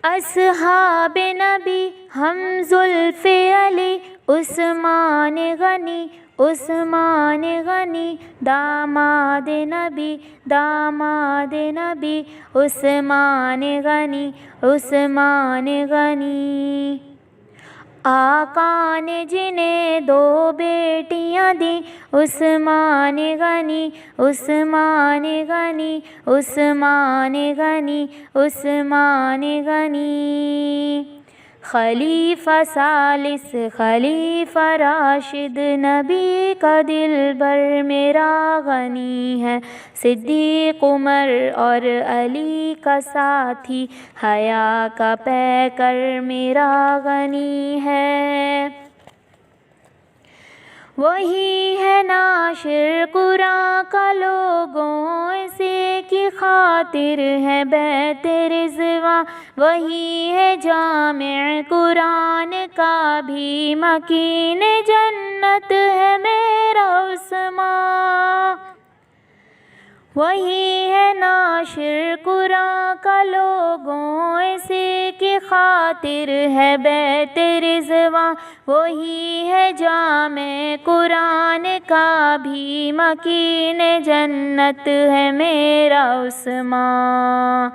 اصحاب نبی ہم زلف علی عثمان غنی عثمان غنی داماد نبی داماد نبی عثمان غنی عثمان غنی آقا نے جنہیں دو بیٹیاں دیں عثمان غنی عثمان غنی عثمان غنی عثمان غنی خلیفہ ثالث خلیفہ راشد نبی کا دل بر میرا غنی ہے، صدیق عمر اور علی کا ساتھی حیا کا پیکر میرا غنی ہے۔ وہی ہے ناشر قرآن کا لوگوں سے کی خاطر ہے بیت رضوان، وہی ہے جامع قرآن کا بھی مکین جنت ہے میرا عثمان، وہی ہے ناشر قرآن کا لوگوں سے کی خاطر ہے بیت رضوان، وہی ہے جامع قرآن کا بھی مکین جنت ہے میرا عثمان،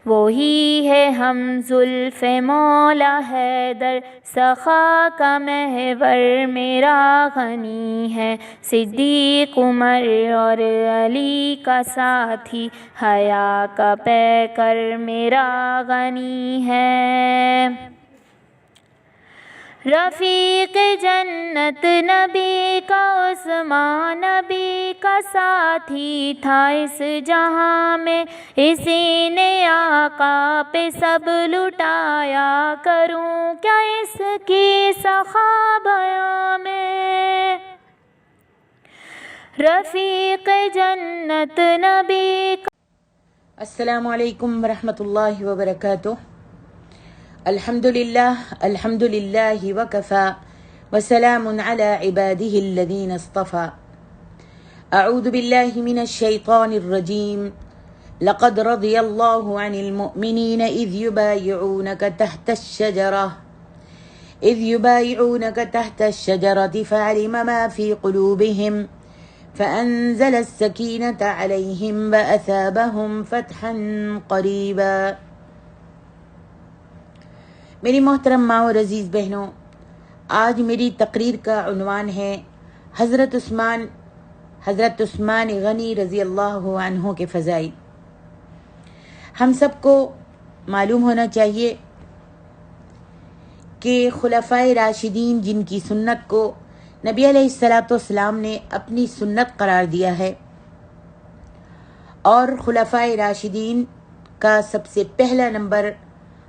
وہی ہے ہم زلف مولا حیدر سخا کا محور میرا غنی ہے، صدیق عمر اور علی کا ساتھی حیا کا پیکر میرا غنی ہے۔ رفیق جنت نبی کا عثمان نبی کا ساتھی تھا اس جہاں میں، اسی نے آقا پہ سب لٹایا، کروں کیا اس کی سخا بیاں میں۔ رفیق جنت نبی کا السلام علیکم ورحمۃ اللہ وبرکاتہ۔ الحمد للہ وکفی وسلام علی عباده الذین اصطفی۔ اعوذ باللہ من الشیطان الرجیم۔ لقد رضی اللہ عن المؤمنین اذ یبایعونک تحت الشجرة فعلم ما فی قلوبهم فأنزل السکینة علیہم وأثابهم فتحا قریبا۔ میری محترم ماں اور عزیز بہنوں، آج میری تقریر کا عنوان ہے حضرت عثمان غنی رضی اللہ عنہ کے فضائل۔ ہم سب کو معلوم ہونا چاہیے کہ خلفائے راشدین جن کی سنت کو نبی علیہ الصلاۃ والسلام نے اپنی سنت قرار دیا ہے، اور خلفائے راشدین کا سب سے پہلا نمبر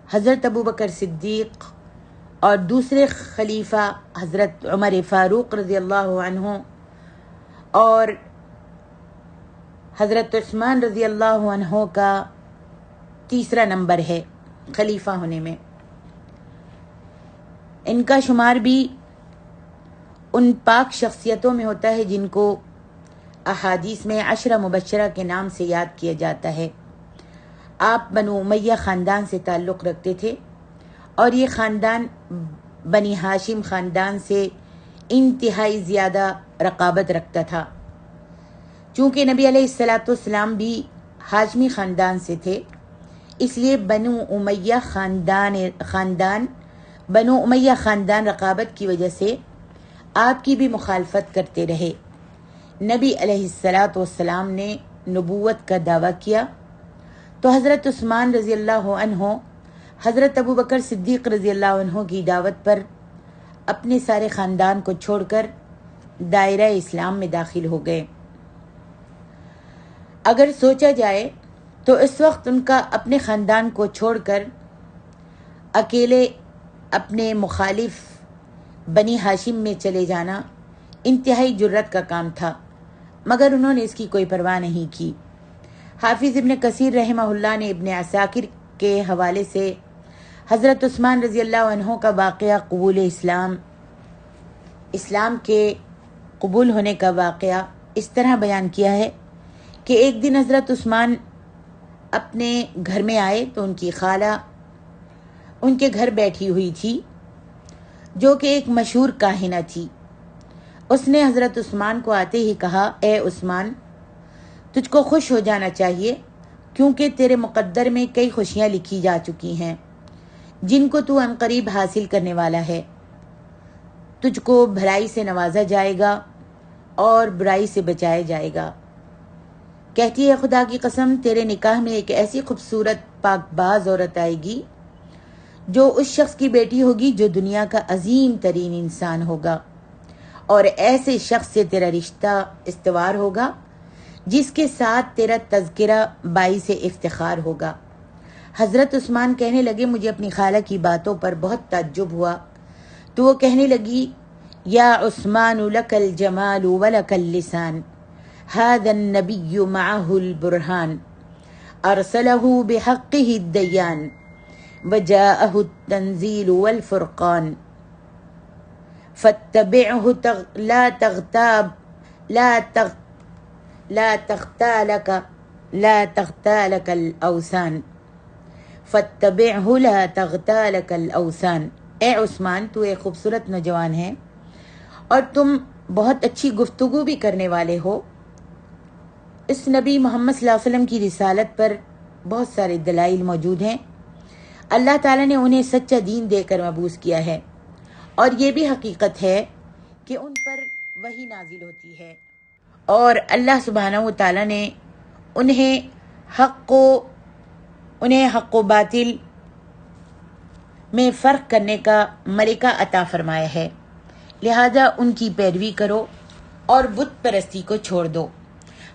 حضرت ابوبکر صدیق اور دوسرے خلیفہ حضرت عمر فاروق رضی اللہ عنہ اور حضرت عثمان رضی اللہ عنہ کا تیسرا نمبر ہے خلیفہ ہونے میں۔ ان کا شمار بھی ان پاک شخصیتوں میں ہوتا ہے جن کو احادیث میں 10 مبشرہ کے نام سے یاد کیا جاتا ہے۔ آپ بنو امیہ خاندان سے تعلق رکھتے تھے، اور یہ خاندان بنی ہاشم خاندان سے انتہائی زیادہ رقابت رکھتا تھا۔ چونکہ نبی علیہ الصلاۃ والسلام بھی ہاشمی خاندان سے تھے، اس لیے بنو امیہ خاندان رقابت کی وجہ سے آپ کی بھی مخالفت کرتے رہے۔ نبی علیہ الصلاۃ والسلام نے نبوت کا دعویٰ کیا تو حضرت عثمان رضی اللہ عنہ حضرت ابوبکر صدیق رضی اللہ عنہ کی دعوت پر اپنے سارے خاندان کو چھوڑ کر دائرہ اسلام میں داخل ہو گئے۔ اگر سوچا جائے تو اس وقت ان کا اپنے خاندان کو چھوڑ کر اکیلے اپنے مخالف بنی ہاشم میں چلے جانا انتہائی جرت کا کام تھا، مگر انہوں نے اس کی کوئی پرواہ نہیں کی۔ حافظ ابن کثیر رحمہ اللہ نے ابن عساکر کے حوالے سے حضرت عثمان رضی اللہ عنہ کا واقعہ قبول اسلام کے قبول ہونے کا واقعہ اس طرح بیان کیا ہے کہ ایک دن حضرت عثمان اپنے گھر میں آئے تو ان کی خالہ ان کے گھر بیٹھی ہوئی تھی جو کہ ایک مشہور کاہنہ تھی۔ اس نے حضرت عثمان کو آتے ہی کہا، اے عثمان، تجھ کو خوش ہو جانا چاہیے کیونکہ تیرے مقدر میں کئی خوشیاں لکھی جا چکی ہیں جن کو تو عنقریب حاصل کرنے والا ہے۔ تجھ کو بھلائی سے نوازا جائے گا اور برائی سے بچایا جائے گا۔ کہتی ہے، خدا کی قسم، تیرے نکاح میں ایک ایسی خوبصورت پاک باز عورت آئے گی جو اس شخص کی بیٹی ہوگی جو دنیا کا عظیم ترین انسان ہوگا، اور ایسے شخص سے تیرا رشتہ استوار ہوگا جس کے ساتھ تیرا تذکرہ باعث افتخار ہوگا۔ حضرت عثمان کہنے لگے، مجھے اپنی خالہ کی باتوں پر بہت تعجب ہوا، تو وہ کہنے لگی، یا عثمان لک الجمال ولک اللسان، هذا النبی معه البرهان، ارسلہ بحقہ الدیان، وجاءہ التنزیل والفرقان، فاتبعہ لا تغتالک الاوثان، فاتبعہ لا تغتالک الاوثان۔ اے عثمان، تو ایک خوبصورت نوجوان ہے اور تم بہت اچھی گفتگو بھی کرنے والے ہو۔ اس نبی محمد صلی اللہ علیہ وسلم کی رسالت پر بہت سارے دلائل موجود ہیں۔ اللہ تعالیٰ نے انہیں سچا دین دے کر مبعوث کیا ہے، اور یہ بھی حقیقت ہے کہ ان پر وحی نازل ہوتی ہے، اور اللہ سبحانہ و تعالیٰ نے انہیں حق و باطل میں فرق کرنے کا ملکہ عطا فرمایا ہے، لہذا ان کی پیروی کرو اور بت پرستی کو چھوڑ دو۔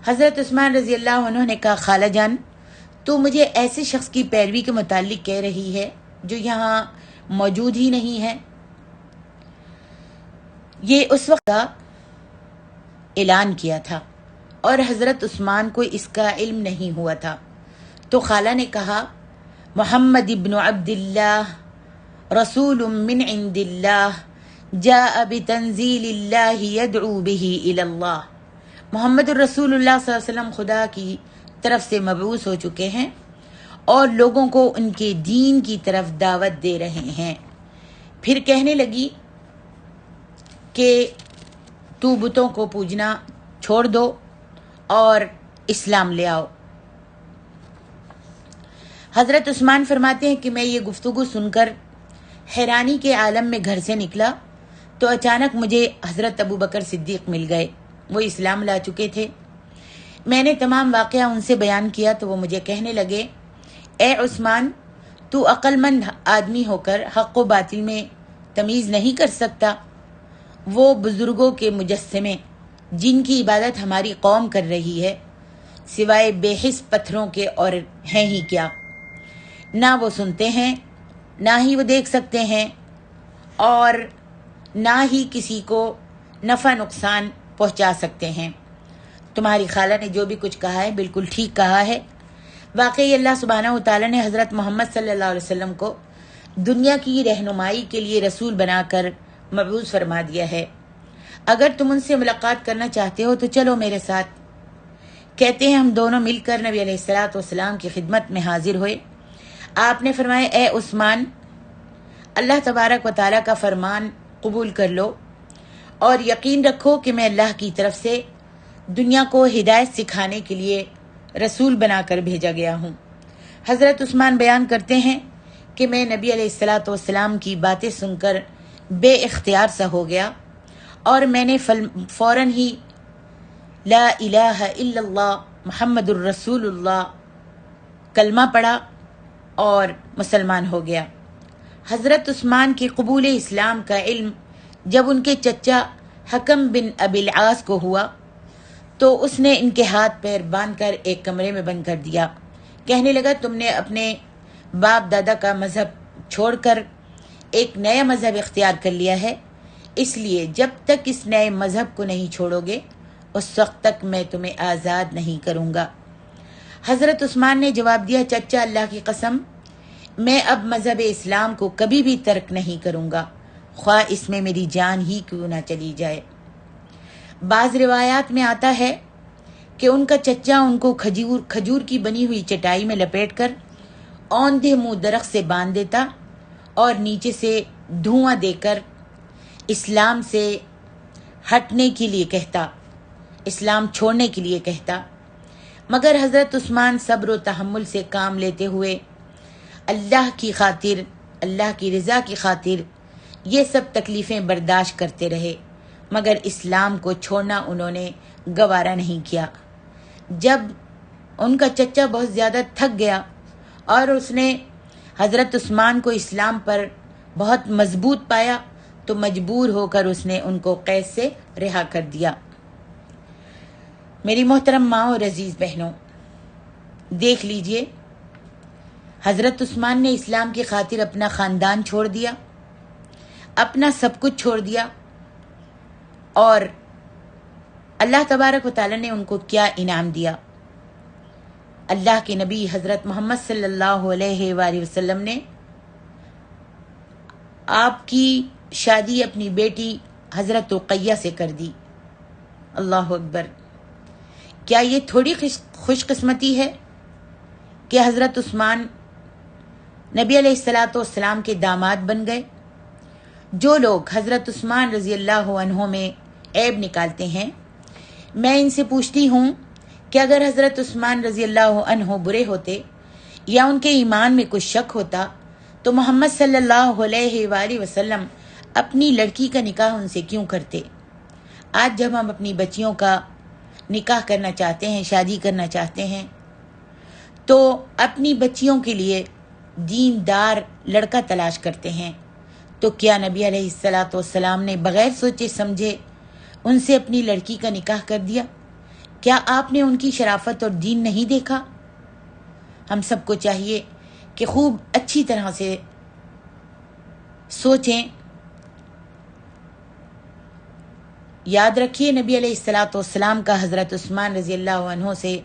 حضرت عثمان رضی اللہ عنہ نے کہا، خالہ جان، تو مجھے ایسے شخص کی پیروی کے متعلق کہہ رہی ہے جو یہاں موجود ہی نہیں ہے؟ یہ اس وقت کا اعلان کیا تھا اور حضرت عثمان کو اس کا علم نہیں ہوا تھا۔ تو خالہ نے کہا، محمد ابن عبد اللہ رسول من عند اللہ جاء بتنزیل اللہ یدعو بہ الی اللہ۔ محمد الرسول اللہ صلی اللہ علیہ وسلم خدا کی طرف سے مبعوث ہو چکے ہیں اور لوگوں کو ان کے دین کی طرف دعوت دے رہے ہیں۔ پھر کہنے لگی کہ تو بتوں کو پوجنا چھوڑ دو اور اسلام لے آؤ۔ حضرت عثمان فرماتے ہیں کہ میں یہ گفتگو سن کر حیرانی کے عالم میں گھر سے نکلا تو اچانک مجھے حضرت ابو بکر صدیق مل گئے۔ وہ اسلام لا چکے تھے۔ میں نے تمام واقعہ ان سے بیان کیا تو وہ مجھے کہنے لگے، اے عثمان، تو عقل مند آدمی ہو کر حق و باطل میں تمیز نہیں کر سکتا؟ وہ بزرگوں کے مجسمے جن کی عبادت ہماری قوم کر رہی ہے سوائے بے حس پتھروں کے اور ہیں ہی کیا؟ نہ وہ سنتے ہیں، نہ ہی وہ دیکھ سکتے ہیں، اور نہ ہی کسی کو نفع نقصان پہنچا سکتے ہیں۔ تمہاری خالہ نے جو بھی کچھ کہا ہے بالکل ٹھیک کہا ہے۔ واقعی اللہ سبحانہ و تعالیٰ نے حضرت محمد صلی اللہ علیہ وسلم کو دنیا کی رہنمائی کے لیے رسول بنا کر مبعوث فرما دیا ہے۔ اگر تم ان سے ملاقات کرنا چاہتے ہو تو چلو میرے ساتھ۔ کہتے ہیں ہم دونوں مل کر نبی علیہ الصلوۃ والسلام کی خدمت میں حاضر ہوئے۔ آپ نے فرمایا، اے عثمان، اللہ تبارک و تعالیٰ کا فرمان قبول کر لو اور یقین رکھو کہ میں اللہ کی طرف سے دنیا کو ہدایت سکھانے کے لیے رسول بنا کر بھیجا گیا ہوں۔ حضرت عثمان بیان کرتے ہیں کہ میں نبی علیہ الصلوۃ والسلام کی باتیں سن کر بے اختیار سا ہو گیا اور میں نے فوراً ہی لا الہ الا اللہ محمد الرسول اللہ کلمہ پڑھا اور مسلمان ہو گیا۔ حضرت عثمان کے قبول اسلام کا علم جب ان کے چچا حکم بن ابی العاص کو ہوا تو اس نے ان کے ہاتھ پیر باندھ کر ایک کمرے میں بند کر دیا۔ کہنے لگا، تم نے اپنے باپ دادا کا مذہب چھوڑ کر ایک نیا مذہب اختیار کر لیا ہے، اس لیے جب تک اس نئے مذہب کو نہیں چھوڑو گے اس وقت تک میں تمہیں آزاد نہیں کروں گا۔ حضرت عثمان نے جواب دیا، چچا، اللہ کی قسم، میں اب مذہب اسلام کو کبھی بھی ترک نہیں کروں گا، خواہ اس میں میری جان ہی کیوں نہ چلی جائے۔ بعض روایات میں آتا ہے کہ ان کا چچا ان کو کھجور کی بنی ہوئی چٹائی میں لپیٹ کر اوندھے منہ درخت سے باندھ دیتا اور نیچے سے دھواں دے کر اسلام سے ہٹنے کے لیے کہتا، اسلام چھوڑنے کے لیے کہتا، مگر حضرت عثمان صبر و تحمل سے کام لیتے ہوئے اللہ کی خاطر، اللہ کی رضا کی خاطر یہ سب تکلیفیں برداشت کرتے رہے، مگر اسلام کو چھوڑنا انہوں نے گوارا نہیں کیا۔ جب ان کا چچا بہت زیادہ تھک گیا اور اس نے حضرت عثمان کو اسلام پر بہت مضبوط پایا تو مجبور ہو کر اس نے ان کو قید سے رہا کر دیا۔ میری محترم ماں اور عزیز بہنوں، دیکھ لیجئے، حضرت عثمان نے اسلام کی خاطر اپنا خاندان چھوڑ دیا، اپنا سب کچھ چھوڑ دیا، اور اللہ تبارک و تعالیٰ نے ان کو کیا انعام دیا۔ اللہ کے نبی حضرت محمد صلی اللہ علیہ وآلہ وسلم نے آپ کی شادی اپنی بیٹی حضرت رقیہ سے کر دی۔ اللہ اکبر! کیا یہ تھوڑی خوش قسمتی ہے کہ حضرت عثمان نبی علیہ الصلاۃ والسلام کے داماد بن گئے؟ جو لوگ حضرت عثمان رضی اللہ عنہ میں عیب نکالتے ہیں، میں ان سے پوچھتی ہوں کہ اگر حضرت عثمان رضی اللہ عنہ برے ہوتے یا ان کے ایمان میں کچھ شک ہوتا تو محمد صلی اللہ علیہ وآلہ وسلم اپنی لڑکی کا نکاح ان سے کیوں کرتے؟ آج جب ہم اپنی بچیوں کا نکاح کرنا چاہتے ہیں، شادی کرنا چاہتے ہیں، تو اپنی بچیوں کے لیے دیندار لڑکا تلاش کرتے ہیں، تو کیا نبی علیہ الصلاۃ والسلام نے بغیر سوچے سمجھے ان سے اپنی لڑکی کا نکاح کر دیا؟ کیا آپ نے ان کی شرافت اور دین نہیں دیکھا؟ ہم سب کو چاہیے کہ خوب اچھی طرح سے سوچیں۔ یاد رکھیے، نبی علیہ الصلاۃ والسلام کا حضرت عثمان رضی اللہ عنہ سے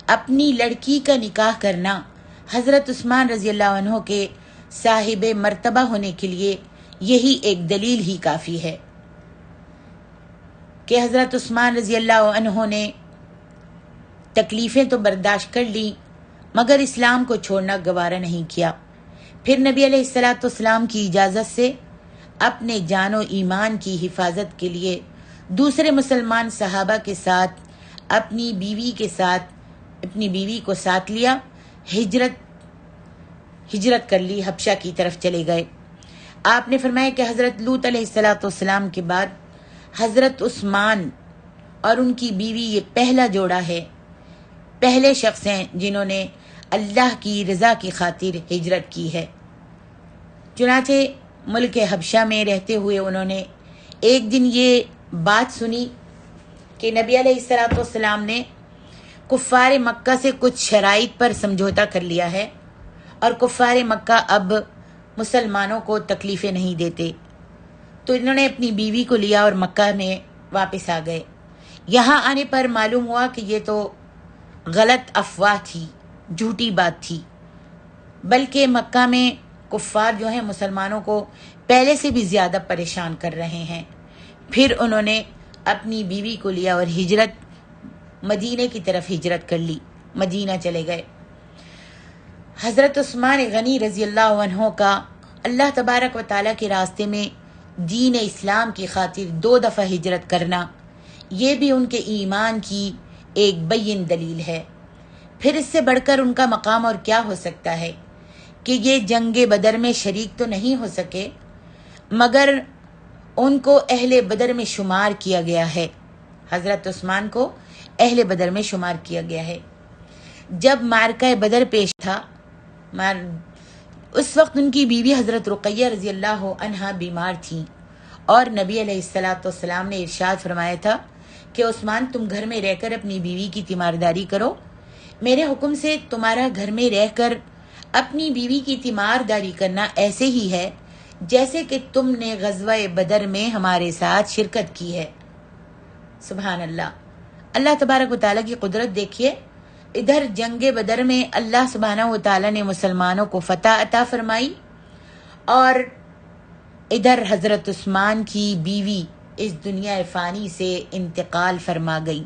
اپنی لڑکی کا نکاح کرنا حضرت عثمان رضی اللہ عنہ کے صاحب مرتبہ ہونے کے لیے یہی ایک دلیل ہی کافی ہے کہ حضرت عثمان رضی اللہ عنہ نے تکلیفیں تو برداشت کر لی مگر اسلام کو چھوڑنا گوارا نہیں کیا۔ پھر نبی علیہ الصلاۃ والسلام کی اجازت سے اپنے جان و ایمان کی حفاظت کے لیے دوسرے مسلمان صحابہ کے ساتھ اپنی بیوی کو ساتھ لیا، ہجرت کر لی، حبشہ کی طرف چلے گئے۔ آپ نے فرمایا کہ حضرت لوط علیہ الصلاۃ والسلام کے بعد حضرت عثمان اور ان کی بیوی یہ پہلا جوڑا ہے، پہلے شخص ہیں جنہوں نے اللہ کی رضا کی خاطر ہجرت کی ہے۔ چنانچہ ملک حبشہ میں رہتے ہوئے انہوں نے ایک دن یہ بات سنی کہ نبی علیہ الصلاۃ والسلام نے کفار مکہ سے کچھ شرائط پر سمجھوتا کر لیا ہے اور کفار مکہ اب مسلمانوں کو تکلیفیں نہیں دیتے، تو انہوں نے اپنی بیوی کو لیا اور مکہ میں واپس آ گئے۔ یہاں آنے پر معلوم ہوا کہ یہ تو غلط افواہ تھی، جھوٹی بات تھی، بلکہ مکہ میں کفار جو ہیں مسلمانوں کو پہلے سے بھی زیادہ پریشان کر رہے ہیں۔ پھر انہوں نے اپنی بیوی کو لیا اور مدینے کی طرف ہجرت کر لی، مدینہ چلے گئے۔ حضرت عثمان غنی رضی اللہ عنہ کا اللہ تبارک و تعالیٰ کے راستے میں دین اسلام کی خاطر 2 دفعہ ہجرت کرنا، یہ بھی ان کے ایمان کی ایک بین دلیل ہے۔ پھر اس سے بڑھ کر ان کا مقام اور کیا ہو سکتا ہے کہ یہ جنگ بدر میں شریک تو نہیں ہو سکے مگر ان کو اہل بدر میں شمار کیا گیا ہے، حضرت عثمان کو اہل بدر میں شمار کیا گیا ہے۔ جب معرکہ بدر پیش تھا، اس وقت ان کی بیوی حضرت رقیہ رضی اللہ عنہا بیمار تھیں اور نبی علیہ الصلاۃ والسلام نے ارشاد فرمایا تھا کہ عثمان تم گھر میں رہ کر اپنی بیوی کی تیمارداری کرو، میرے حکم سے تمہارا گھر میں رہ کر اپنی بیوی کی تیمارداری کرنا ایسے ہی ہے جیسے کہ تم نے غزوہ بدر میں ہمارے ساتھ شرکت کی ہے۔ سبحان اللہ! اللہ تبارک و تعالیٰ کی قدرت دیکھیے، ادھر جنگ بدر میں اللہ سبحانہ و تعالیٰ نے مسلمانوں کو فتح عطا فرمائی اور ادھر حضرت عثمان کی بیوی اس دنیا فانی سے انتقال فرما گئی۔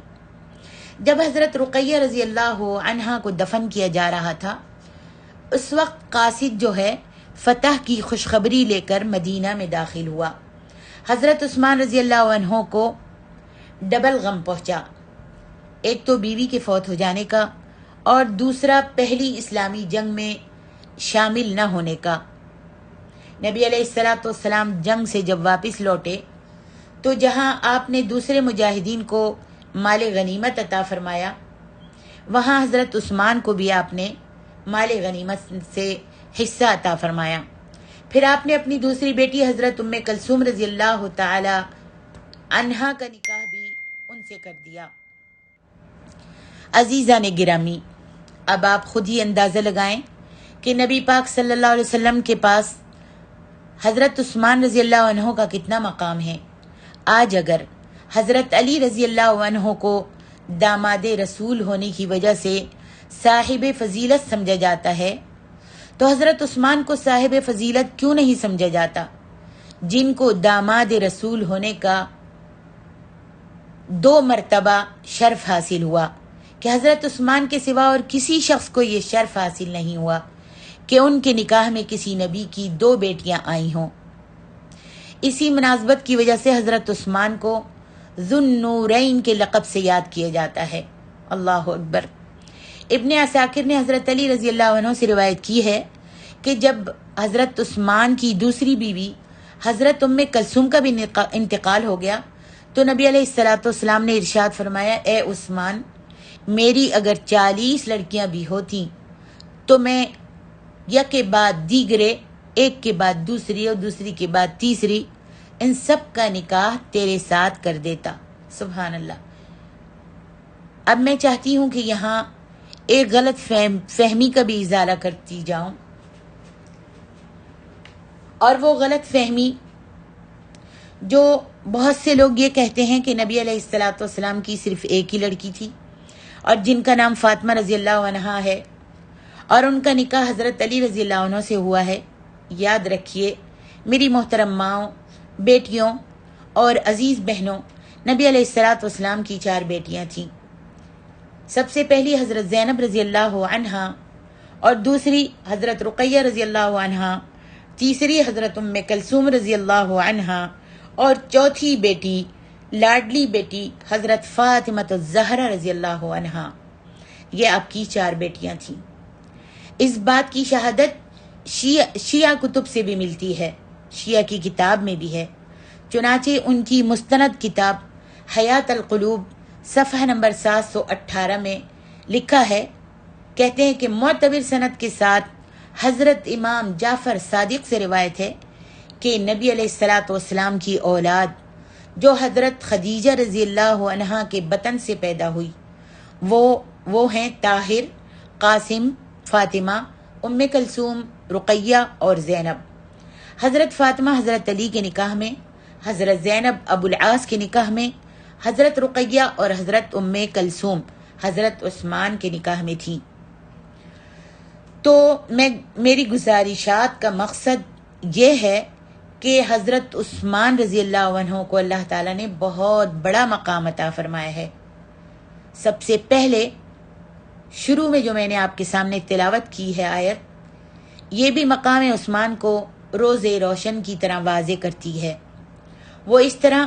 جب حضرت رقیہ رضی اللہ عنہا کو دفن کیا جا رہا تھا، اس وقت قاصد جو ہے فتح کی خوشخبری لے کر مدینہ میں داخل ہوا۔ حضرت عثمان رضی اللہ عنہ کو ڈبل غم پہنچا، ایک تو بیوی کے فوت ہو جانے کا اور دوسرا پہلی اسلامی جنگ میں شامل نہ ہونے کا۔ نبی علیہ الصلوۃ والسلام جنگ سے جب واپس لوٹے تو جہاں آپ نے دوسرے مجاہدین کو مال غنیمت عطا فرمایا، وہاں حضرت عثمان کو بھی آپ نے مال غنیمت سے حصہ عطا فرمایا۔ پھر آپ نے اپنی دوسری بیٹی حضرت ام کلثوم رضی اللہ تعالی عنہا کا نکاح بھی ان سے کر دیا۔ عزیزان گرامی، اب آپ خود ہی اندازہ لگائیں کہ نبی پاک صلی اللہ علیہ وسلم کے پاس حضرت عثمان رضی اللہ عنہ کا کتنا مقام ہے۔ آج اگر حضرت علی رضی اللہ عنہ کو داماد رسول ہونے کی وجہ سے صاحب فضیلت سمجھا جاتا ہے تو حضرت عثمان کو صاحب فضیلت کیوں نہیں سمجھا جاتا، جن کو داماد رسول ہونے کا 2 مرتبہ شرف حاصل ہوا کہ حضرت عثمان کے سوا اور کسی شخص کو یہ شرف حاصل نہیں ہوا کہ ان کے نکاح میں کسی نبی کی 2 بیٹیاں آئی ہوں۔ اسی مناسبت کی وجہ سے حضرت عثمان کو ذو النورین کے لقب سے یاد کیا جاتا ہے۔ اللہ اکبر۔ ابن عساکر نے حضرت علی رضی اللہ عنہ سے روایت کی ہے کہ جب حضرت عثمان کی دوسری بیوی حضرت ام کلثوم کا بھی انتقال ہو گیا تو نبی علیہ الصلوۃ والسلام نے ارشاد فرمایا، اے عثمان، میری اگر 40 لڑکیاں بھی ہوتی تو میں یک کے بعد دیگرے، ایک کے بعد دوسری اور دوسری کے بعد تیسری، ان سب کا نکاح تیرے ساتھ کر دیتا۔ سبحان اللہ۔ اب میں چاہتی ہوں کہ یہاں ایک غلط فہمی کا بھی ازالہ کرتی جاؤں، اور وہ غلط فہمی جو بہت سے لوگ یہ کہتے ہیں کہ نبی علیہ الصلوۃ والسلام کی صرف ایک ہی لڑکی تھی اور جن کا نام فاطمہ رضی اللہ عنہا ہے اور ان کا نکاح حضرت علی رضی اللہ عنہ سے ہوا ہے۔ یاد رکھیے میری محترم ماؤں، بیٹیوں اور عزیز بہنوں، نبی علیہ الصلوۃ والسلام کی 4 بیٹیاں تھیں۔ سب سے پہلی حضرت زینب رضی اللہ عنہا، اور دوسری حضرت رقیہ رضی اللہ عنہا، تیسری حضرت ام کلثوم رضی اللہ عنہا، اور چوتھی بیٹی، لاڈلی بیٹی حضرت فاطمہ الزہرا رضی اللہ عنہا۔ یہ آپ کی 4 بیٹیاں تھیں۔ اس بات کی شہادت شیعہ کتب سے بھی ملتی ہے، شیعہ کی کتاب میں بھی ہے۔ چنانچہ ان کی مستند کتاب حیات القلوب صفحہ نمبر 718 میں لکھا ہے، کہتے ہیں کہ معتبر سند کے ساتھ حضرت امام جعفر صادق سے روایت ہے کہ نبی علیہ الصلوۃ والسلام کی اولاد جو حضرت خدیجہ رضی اللہ عنہا کے بطن سے پیدا ہوئی وہ ہیں طاہر، قاسم، فاطمہ، ام کلثوم، رقیہ اور زینب۔ حضرت فاطمہ حضرت علی کے نکاح میں، حضرت زینب ابو العاص کے نکاح میں، حضرت رقیہ اور حضرت ام کلثوم حضرت عثمان کے نکاح میں تھیں۔ تو میری گزارشات کا مقصد یہ ہے کہ حضرت عثمان رضی اللہ عنہ کو اللہ تعالیٰ نے بہت بڑا مقام عطا فرمایا ہے۔ سب سے پہلے شروع میں جو میں نے آپ کے سامنے تلاوت کی ہے آیت، یہ بھی مقام عثمان کو روز روشن کی طرح واضح کرتی ہے۔ وہ اس طرح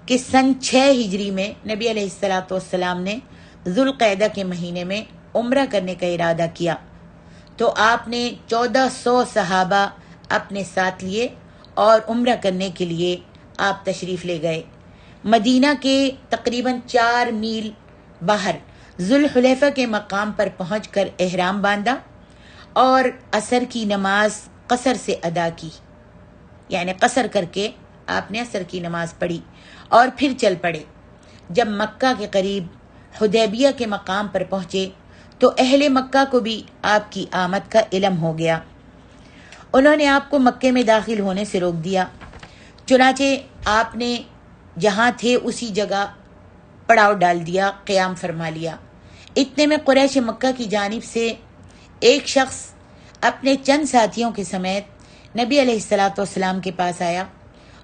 کہ سن 6 ہجری میں نبی علیہ الصلوۃ والسلام نے ذوالقعدہ کے مہینے میں عمرہ کرنے کا ارادہ کیا تو آپ نے 1400 صحابہ اپنے ساتھ لیے اور عمرہ کرنے کے لیے آپ تشریف لے گئے۔ مدینہ کے تقریباً 4 میل باہر ذوالحلیفہ کے مقام پر پہنچ کر احرام باندھا اور عصر کی نماز قصر سے ادا کی، یعنی قصر کر کے آپ نے عصر کی نماز پڑھی اور پھر چل پڑے۔ جب مکہ کے قریب حدیبیہ کے مقام پر پہنچے تو اہل مکہ کو بھی آپ کی آمد کا علم ہو گیا۔ انہوں نے آپ کو مکے میں داخل ہونے سے روک دیا، چنانچہ آپ نے جہاں تھے اسی جگہ پڑاؤ ڈال دیا، قیام فرما لیا۔ اتنے میں قریش مکہ کی جانب سے ایک شخص اپنے چند ساتھیوں کے سمیت نبی علیہ الصلوۃ والسلام کے پاس آیا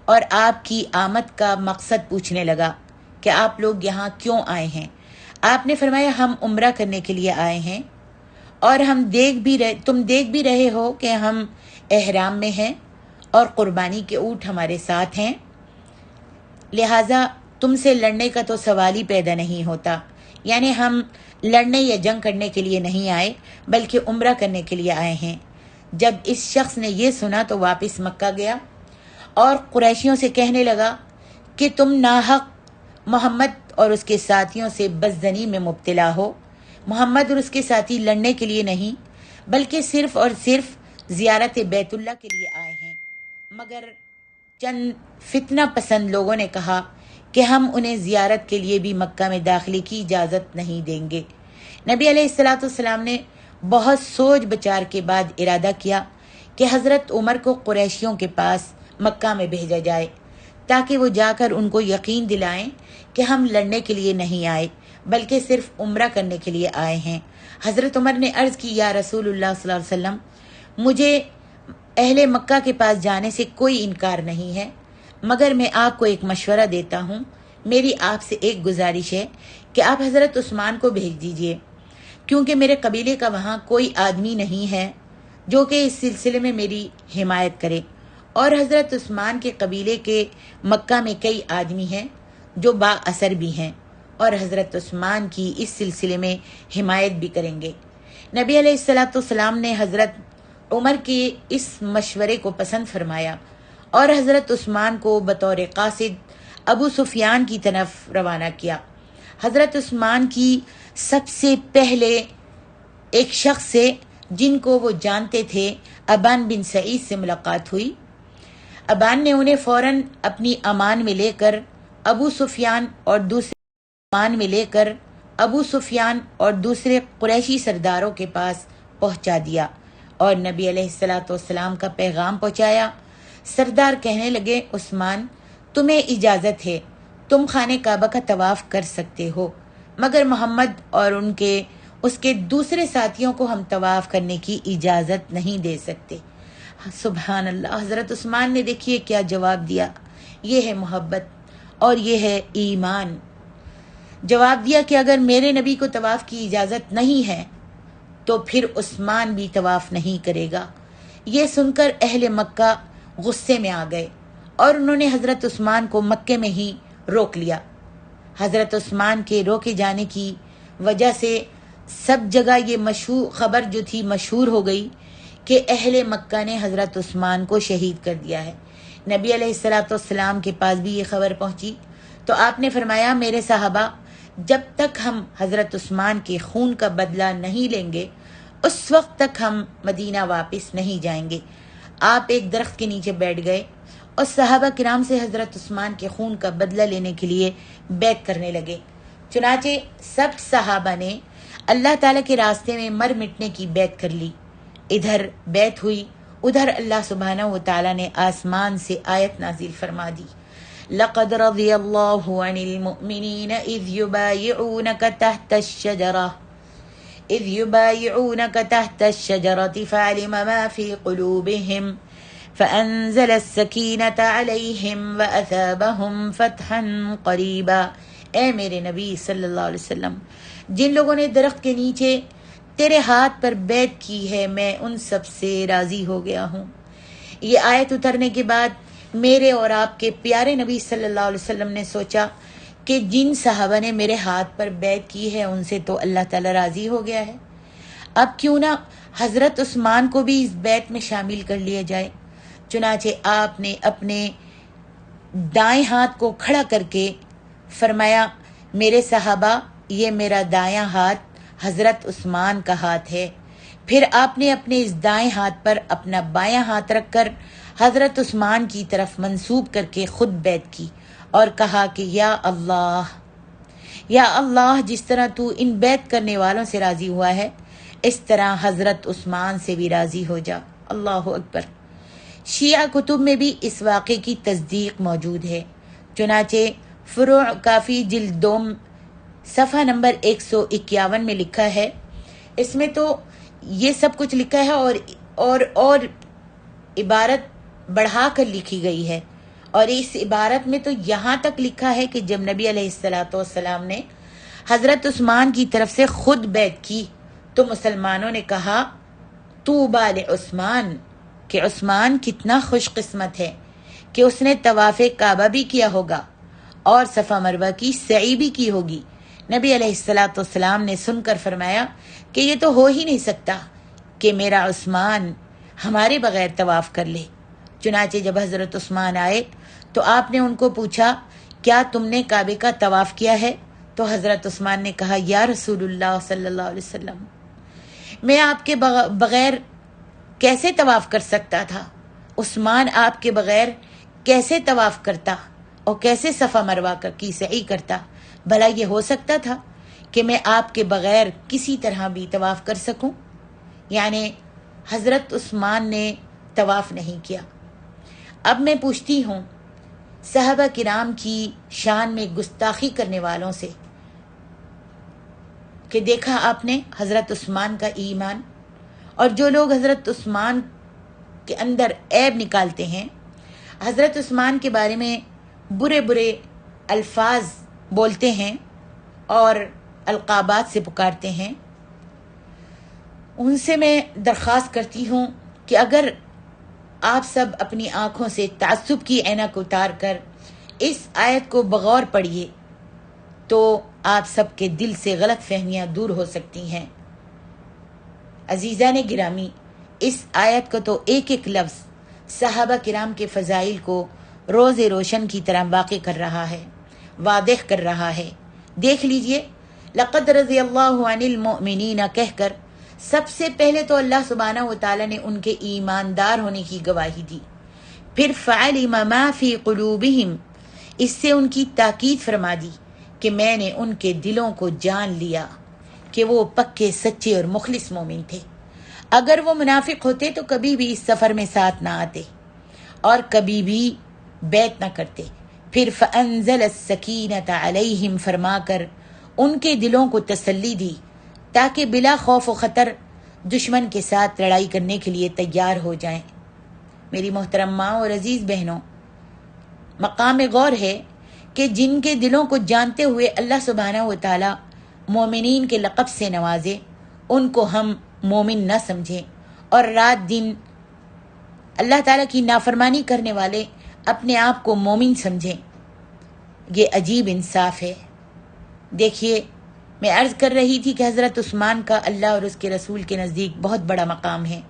اور آپ کی آمد کا مقصد پوچھنے لگا کہ آپ لوگ یہاں کیوں آئے ہیں؟ آپ نے فرمایا ہم عمرہ کرنے کے لیے آئے ہیں اور تم دیکھ بھی رہے ہو کہ ہم احرام میں ہیں اور قربانی کے اونٹ ہمارے ساتھ ہیں، لہٰذا تم سے لڑنے کا تو سوال ہی پیدا نہیں ہوتا۔ یعنی ہم لڑنے یا جنگ کرنے کے لیے نہیں آئے بلکہ عمرہ کرنے کے لیے آئے ہیں۔ جب اس شخص نے یہ سنا تو واپس مکہ گیا اور قریشیوں سے کہنے لگا کہ تم ناحق محمد اور اس کے ساتھیوں سے بدزنی میں مبتلا ہو۔ محمد اور اس کے ساتھی لڑنے کے لیے نہیں بلکہ صرف اور صرف زیارت بیت اللہ کے لیے آئے ہیں، مگر چند فتنہ پسند لوگوں نے کہا کہ ہم انہیں زیارت کے لیے بھی مکہ میں داخلے کی اجازت نہیں دیں گے۔ نبی علیہ الصلوۃ والسلام نے بہت سوچ بچار کے بعد ارادہ کیا کہ حضرت عمر کو قریشیوں کے پاس مکہ میں بھیجا جائے تاکہ وہ جا کر ان کو یقین دلائیں کہ ہم لڑنے کے لیے نہیں آئے بلکہ صرف عمرہ کرنے کے لیے آئے ہیں۔ حضرت عمر نے عرض کی، یا رسول اللہ صلی اللہ علیہ وسلم، مجھے اہل مکہ کے پاس جانے سے کوئی انکار نہیں ہے، مگر میں آپ کو ایک مشورہ دیتا ہوں۔ میری آپ سے ایک گزارش ہے کہ آپ حضرت عثمان کو بھیج دیجئے، کیونکہ میرے قبیلے کا وہاں کوئی آدمی نہیں ہے جو کہ اس سلسلے میں میری حمایت کرے، اور حضرت عثمان کے قبیلے کے مکہ میں کئی آدمی ہیں جو با اثر بھی ہیں اور حضرت عثمان کی اس سلسلے میں حمایت بھی کریں گے۔ نبی علیہ الصلوۃ والسلام نے حضرت عمر کے اس مشورے کو پسند فرمایا اور حضرت عثمان کو بطور قاصد ابو سفیان کی طرف روانہ کیا۔ حضرت عثمان کی سب سے پہلے ایک شخص سے جن کو وہ جانتے تھے، ابان بن سعید سے ملاقات ہوئی۔ ابان نے انہیں فوراً اپنی امان میں لے کر ابو سفیان اور دوسرے قریشی سرداروں کے پاس پہنچا دیا اور نبی علیہ الصلوۃ والسلام کا پیغام پہنچایا۔ سردار کہنے لگے، عثمان، تمہیں اجازت ہے، تم خانہ کعبہ کا طواف کر سکتے ہو، مگر محمد اور اس کے دوسرے ساتھیوں کو ہم طواف کرنے کی اجازت نہیں دے سکتے۔ سبحان اللہ، حضرت عثمان نے دیکھیے کیا جواب دیا۔ یہ ہے محبت اور یہ ہے ایمان۔ جواب دیا کہ اگر میرے نبی کو طواف کی اجازت نہیں ہے تو پھر عثمان بھی طواف نہیں کرے گا۔ یہ سن کر اہل مکہ غصے میں آ گئے اور انہوں نے حضرت عثمان کو مکے میں ہی روک لیا۔ حضرت عثمان کے روکے جانے کی وجہ سے سب جگہ یہ خبر جو تھی مشہور ہو گئی کہ اہل مکہ نے حضرت عثمان کو شہید کر دیا ہے۔ نبی علیہ الصلوۃ والسلام کے پاس بھی یہ خبر پہنچی تو آپ نے فرمایا، میرے صحابہ، جب تک ہم حضرت عثمان کے خون کا بدلہ نہیں لیں گے اس وقت تک ہم مدینہ واپس نہیں جائیں گے۔ آپ ایک درخت کے نیچے بیٹھ گئے اور صحابہ کرام سے حضرت عثمان کے خون کا بدلہ لینے کے لیے بیعت کرنے لگے۔ چنانچہ سب صحابہ نے اللہ تعالیٰ کے راستے میں مر مٹنے کی بیعت کر لی۔ ادھر بیعت ہوئی، ادھر اللہ سبحانہ و تعالیٰ نے آسمان سے آیت نازل فرما دی، لقد رضی اللہ عن المؤمنین اذ یبایعونک تحت الشجرة فعلم ما فی قلوبهم فأنزل السکینة علیہم وأثابهم فتحا قریبا۔ اے میرے نبی صلی اللہ علیہ وسلم، جن لوگوں نے درخت کے نیچے تیرے ہاتھ پر بیعت کی ہے میں ان سب سے راضی ہو گیا ہوں۔ یہ آیت اترنے کے بعد میرے اور آپ کے پیارے نبی صلی اللہ علیہ وسلم نے سوچا کہ جن صحابہ نے میرے ہاتھ پر بیعت کی ہے ان سے تو اللہ تعالیٰ راضی ہو گیا ہے، اب کیوں نہ حضرت عثمان کو بھی اس بیعت میں شامل کر لیا جائے۔ چنانچہ آپ نے اپنے دائیں ہاتھ کو کھڑا کر کے فرمایا، میرے صحابہ، یہ میرا دایاں ہاتھ حضرت عثمان کا ہاتھ ہے۔ پھر آپ نے اپنے اس دائیں ہاتھ پر اپنا بایاں ہاتھ رکھ کر حضرت عثمان کی طرف منسوب کر کے خود بیعت کی اور کہا کہ یا اللہ، جس طرح تو ان بیعت کرنے والوں سے راضی ہوا ہے اس طرح حضرت عثمان سے بھی راضی ہو جا۔ اللہ اکبر۔ شیعہ کتب میں بھی اس واقعے کی تصدیق موجود ہے۔ چنانچہ فروع کافی جلد 2 صفحہ نمبر 151 میں لکھا ہے، اس میں تو یہ سب کچھ لکھا ہے اور عبارت بڑھا کر لکھی گئی ہے، اور اس عبارت میں تو یہاں تک لکھا ہے کہ جب نبی علیہ الصلوۃ والسلام نے حضرت عثمان کی طرف سے خود بیعت کی تو مسلمانوں نے کہا طوبی لعثمان، کہ عثمان کتنا خوش قسمت ہے کہ اس نے طواف کعبہ بھی کیا ہوگا اور صفا مروہ کی سعی بھی کی ہوگی۔ نبی علیہ الصلاۃ والسلام نے سن کر فرمایا کہ یہ تو ہو ہی نہیں سکتا کہ میرا عثمان ہمارے بغیر طواف کر لے۔ چنانچہ جب حضرت عثمان آئے تو آپ نے ان کو پوچھا کیا تم نے کعبے کا طواف کیا ہے؟ تو حضرت عثمان نے کہا یا رسول اللہ صلی اللہ علیہ وسلم، میں آپ کے بغیر کیسے طواف کر سکتا تھا؟ عثمان آپ کے بغیر کیسے طواف کرتا اور کیسے صفا مروہ کی سعی کرتا؟ بھلا یہ ہو سکتا تھا کہ میں آپ کے بغیر کسی طرح بھی طواف کر سکوں؟ یعنی حضرت عثمان نے طواف نہیں کیا۔ اب میں پوچھتی ہوں صحابہ کرام کی شان میں گستاخی کرنے والوں سے کہ دیکھا آپ نے حضرت عثمان کا ایمان، اور جو لوگ حضرت عثمان کے اندر عیب نکالتے ہیں، حضرت عثمان کے بارے میں برے برے الفاظ بولتے ہیں اور القابات سے پکارتے ہیں، ان سے میں درخواست کرتی ہوں کہ اگر آپ سب اپنی آنکھوں سے تعصب کی عینک اتار کر اس آیت کو بغور پڑھیے تو آپ سب کے دل سے غلط فہمیاں دور ہو سکتی ہیں۔ عزیزان گرامی، اس آیت کو تو ایک ایک لفظ صحابہ کرام کے فضائل کو روز روشن کی طرح واقع کر رہا ہے، واضح کر رہا ہے۔ دیکھ لیجئے، لقد رضی اللہ عن المؤمنین کہہ کر سب سے پہلے تو اللہ سبحانہ و تعالیٰ نے ان کے ایماندار ہونے کی گواہی دی، پھر فعلم ما فی قلوبہم، اس سے ان کی تاکید فرما دی کہ میں نے ان کے دلوں کو جان لیا کہ وہ پکے سچے اور مخلص مومن تھے۔ اگر وہ منافق ہوتے تو کبھی بھی اس سفر میں ساتھ نہ آتے اور کبھی بھی بیعت نہ کرتے۔ پھر فانزل السکینۃ علیہم فرما کر ان کے دلوں کو تسلی دی تاکہ بلا خوف و خطر دشمن کے ساتھ لڑائی کرنے کے لیے تیار ہو جائیں۔ میری محترم ماں اور عزیز بہنوں، مقام غور ہے کہ جن کے دلوں کو جانتے ہوئے اللہ سبحانہ و تعالی مومنین کے لقب سے نوازے، ان کو ہم مومن نہ سمجھیں، اور رات دن اللہ تعالیٰ کی نافرمانی کرنے والے اپنے آپ کو مومن سمجھیں۔ یہ عجیب انصاف ہے۔ دیکھیے، میں عرض کر رہی تھی کہ حضرت عثمان کا اللہ اور اس کے رسول کے نزدیک بہت بڑا مقام ہے۔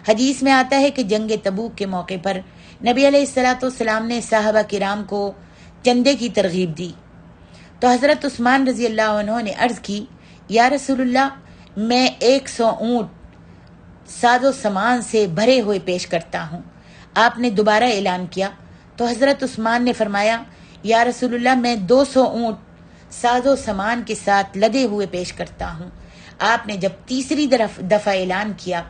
حدیث میں آتا ہے کہ جنگ تبوک کے موقع پر نبی علیہ الصلاۃ والسلام نے صحابہ کرام کو چندے کی ترغیب دی تو حضرت عثمان رضی اللہ عنہ نے عرض کی یا رسول اللہ، میں 100 اونٹ ساز و سامان سے بھرے ہوئے پیش کرتا ہوں۔ آپ نے دوبارہ اعلان کیا تو حضرت عثمان نے فرمایا یا رسول اللہ، میں 200 اونٹ ساز و سامان کے ساتھ لدے ہوئے پیش کرتا ہوں۔ آپ نے جب تیسری دفعہ اعلان کیا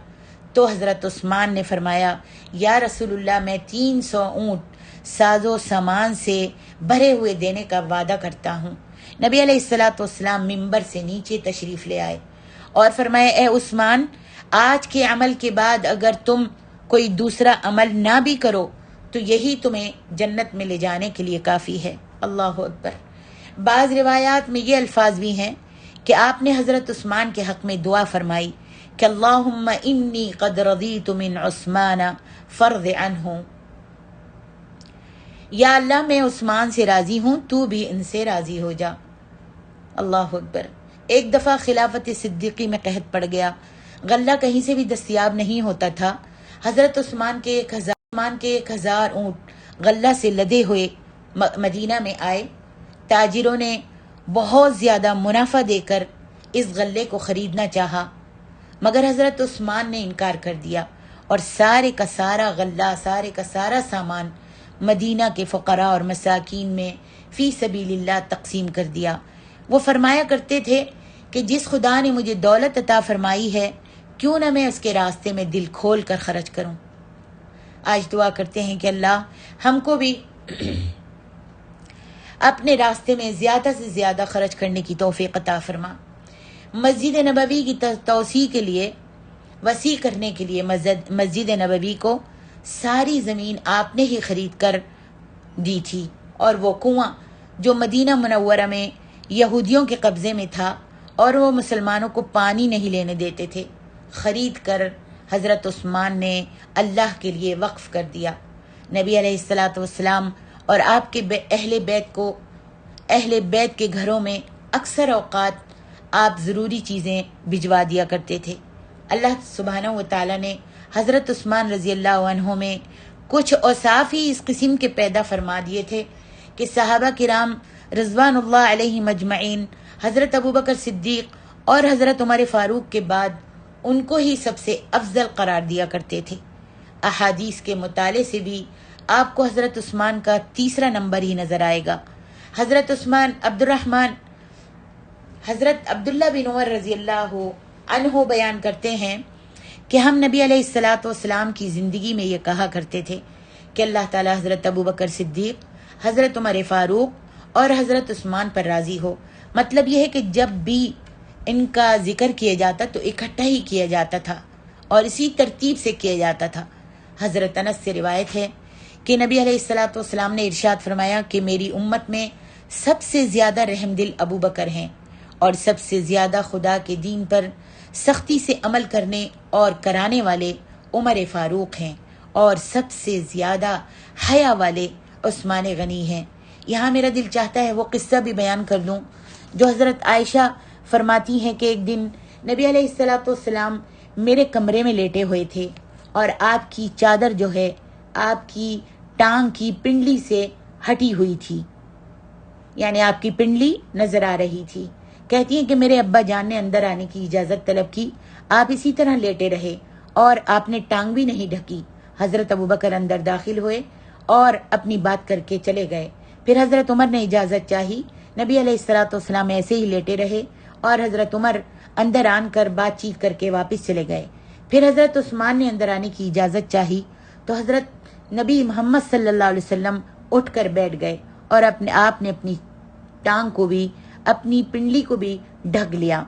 تو حضرت عثمان نے فرمایا یا رسول اللہ، میں 300 اونٹ ساز و سامان سے بھرے ہوئے دینے کا وعدہ کرتا ہوں۔ نبی علیہ الصلاۃ والسلام ممبر سے نیچے تشریف لے آئے اور فرمایا اے عثمان، آج کے عمل کے بعد اگر تم کوئی دوسرا عمل نہ بھی کرو تو یہی تمہیں جنت میں لے جانے کے لیے کافی ہے۔ اللہ اکبر۔ بعض روایات میں یہ الفاظ بھی ہیں کہ آپ نے حضرت عثمان کے حق میں دعا فرمائی کہ اللہم انی قد رضیت من عثمان فرض عنہ، یا اللہ میں عثمان سے راضی ہوں، تو بھی ان سے راضی ہو جا۔ اللہ اکبر۔ ایک دفعہ خلافت صدیقی میں قحط پڑ گیا، غلہ کہیں سے بھی دستیاب نہیں ہوتا تھا۔ حضرت عثمان کے 1000 اونٹ غلہ سے لدے ہوئے مدینہ میں آئے۔ تاجروں نے بہت زیادہ منافع دے کر اس غلے کو خریدنا چاہا، مگر حضرت عثمان نے انکار کر دیا اور سارے کا سارا غلہ، سارے کا سارا سامان مدینہ کے فقراء اور مساکین میں فی سبیل اللہ تقسیم کر دیا۔ وہ فرمایا کرتے تھے کہ جس خدا نے مجھے دولت عطا فرمائی ہے، کیوں نہ میں اس کے راستے میں دل کھول کر خرچ کروں۔ آج دعا کرتے ہیں کہ اللہ ہم کو بھی اپنے راستے میں زیادہ سے زیادہ خرچ کرنے کی توفیق عطا فرما۔ مسجد نبوی کی توسیع کے لیے، وسیع کرنے کے لیے مسجد نبوی کو ساری زمین آپ نے ہی خرید کر دی تھی، اور وہ کنواں جو مدینہ منورہ میں یہودیوں کے قبضے میں تھا اور وہ مسلمانوں کو پانی نہیں لینے دیتے تھے، خرید کر حضرت عثمان نے اللہ کے لیے وقف کر دیا۔ نبی علیہ الصلاۃ والسلام اور آپ کے اہل بیت کے گھروں میں اکثر اوقات آپ ضروری چیزیں بھجوا دیا کرتے تھے۔ اللہ سبحانہ و تعالیٰ نے حضرت عثمان رضی اللہ عنہ میں کچھ اوصاف ہی اس قسم کے پیدا فرما دیے تھے کہ صحابہ کرام رضوان اللہ علیہ مجمعین حضرت ابوبکر صدیق اور حضرت عمر فاروق کے بعد ان کو ہی سب سے افضل قرار دیا کرتے تھے۔ احادیث کے مطالعے سے بھی آپ کو حضرت عثمان کا تیسرا نمبر ہی نظر آئے گا۔ حضرت عبداللہ بن عمر رضی اللہ عنہ بیان کرتے ہیں کہ ہم نبی علیہ الصلاۃ والسلام کی زندگی میں یہ کہا کرتے تھے کہ اللہ تعالیٰ حضرت ابوبکر صدیق، حضرت عمر فاروق اور حضرت عثمان پر راضی ہو۔ مطلب یہ ہے کہ جب بھی ان کا ذکر کیا جاتا تو اکٹھا ہی کیا جاتا تھا اور اسی ترتیب سے کیا جاتا تھا۔ حضرت انس سے روایت ہے کہ نبی علیہ الصلاۃ والسلام نے ارشاد فرمایا کہ میری امت میں سب سے زیادہ رحم دل ابو بکر ہیں اور سب سے زیادہ خدا کے دین پر سختی سے عمل کرنے اور کرانے والے عمر فاروق ہیں اور سب سے زیادہ حیا والے عثمان غنی ہیں۔ یہاں میرا دل چاہتا ہے وہ قصہ بھی بیان کر دوں جو حضرت عائشہ فرماتی ہیں کہ ایک دن نبی علیہ الصلاۃ والسلام میرے کمرے میں لیٹے ہوئے تھے اور آپ کی چادر جو ہے آپ کی ٹانگ کی پنڈلی سے ہٹی ہوئی تھی، یعنی آپ کی پنڈلی نظر آ رہی تھی۔ کہتی ہیں کہ میرے ابا جان نے اندر آنے کی اجازت طلب کی، آپ اسی طرح لیٹے رہے اور آپ نے ٹانگ بھی نہیں ڈھکی۔ حضرت ابوبکر اندر داخل ہوئے اور اپنی بات کر کے چلے گئے۔ پھر حضرت عمر نے اجازت چاہی، نبی علیہ الصلاۃ والسلام ایسے ہی لیٹے رہے اور حضرت عمر اندر آن کر بات چیت کر کے واپس چلے گئے۔ پھر حضرت عثمان نے اندر آنے کی اجازت چاہی تو حضرت نبی محمد صلی اللہ علیہ وسلم اٹھ کر بیٹھ گئے اور آپ نے اپنی ٹانگ کو بھی، اپنی پنڈلی کو بھی ڈھک لیا۔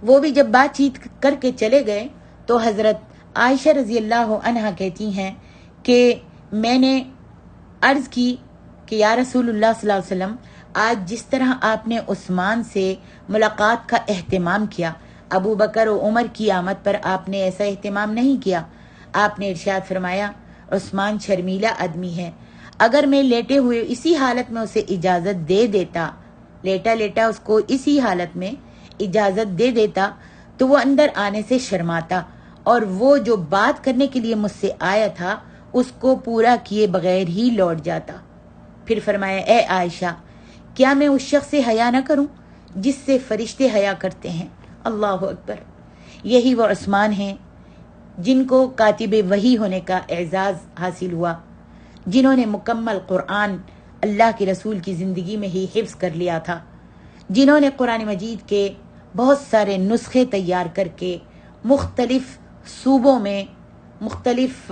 وہ بھی جب بات چیت کر کے چلے گئے تو حضرت عائشہ رضی اللہ عنہا کہتی ہیں کہ میں نے عرض کی کہ یا رسول اللہ صلی اللہ علیہ وسلم، آج جس طرح آپ نے عثمان سے ملاقات کا اہتمام کیا، ابو بکر و عمر کی آمد پر آپ نے ایسا اہتمام نہیں کیا۔ آپ نے ارشاد فرمایا عثمان شرمیلا آدمی ہے، اگر میں لیٹے ہوئے اسی حالت میں اسے اجازت دے دیتا، لیٹا اس کو اسی حالت میں اجازت دے دیتا تو وہ اندر آنے سے شرماتا اور وہ جو بات کرنے کے لیے مجھ سے آیا تھا اس کو پورا کیے بغیر ہی لوٹ جاتا۔ پھر فرمایا اے عائشہ، کیا میں اس شخص سے حیا نہ کروں جس سے فرشتے حیا کرتے ہیں؟ اللہ اکبر! یہی وہ عثمان ہیں جن کو کاتب وحی ہونے کا اعزاز حاصل ہوا، جنہوں نے مکمل قرآن اللہ کے رسول کی زندگی میں ہی حفظ کر لیا تھا، جنہوں نے قرآن مجید کے بہت سارے نسخے تیار کر کے مختلف صوبوں میں، مختلف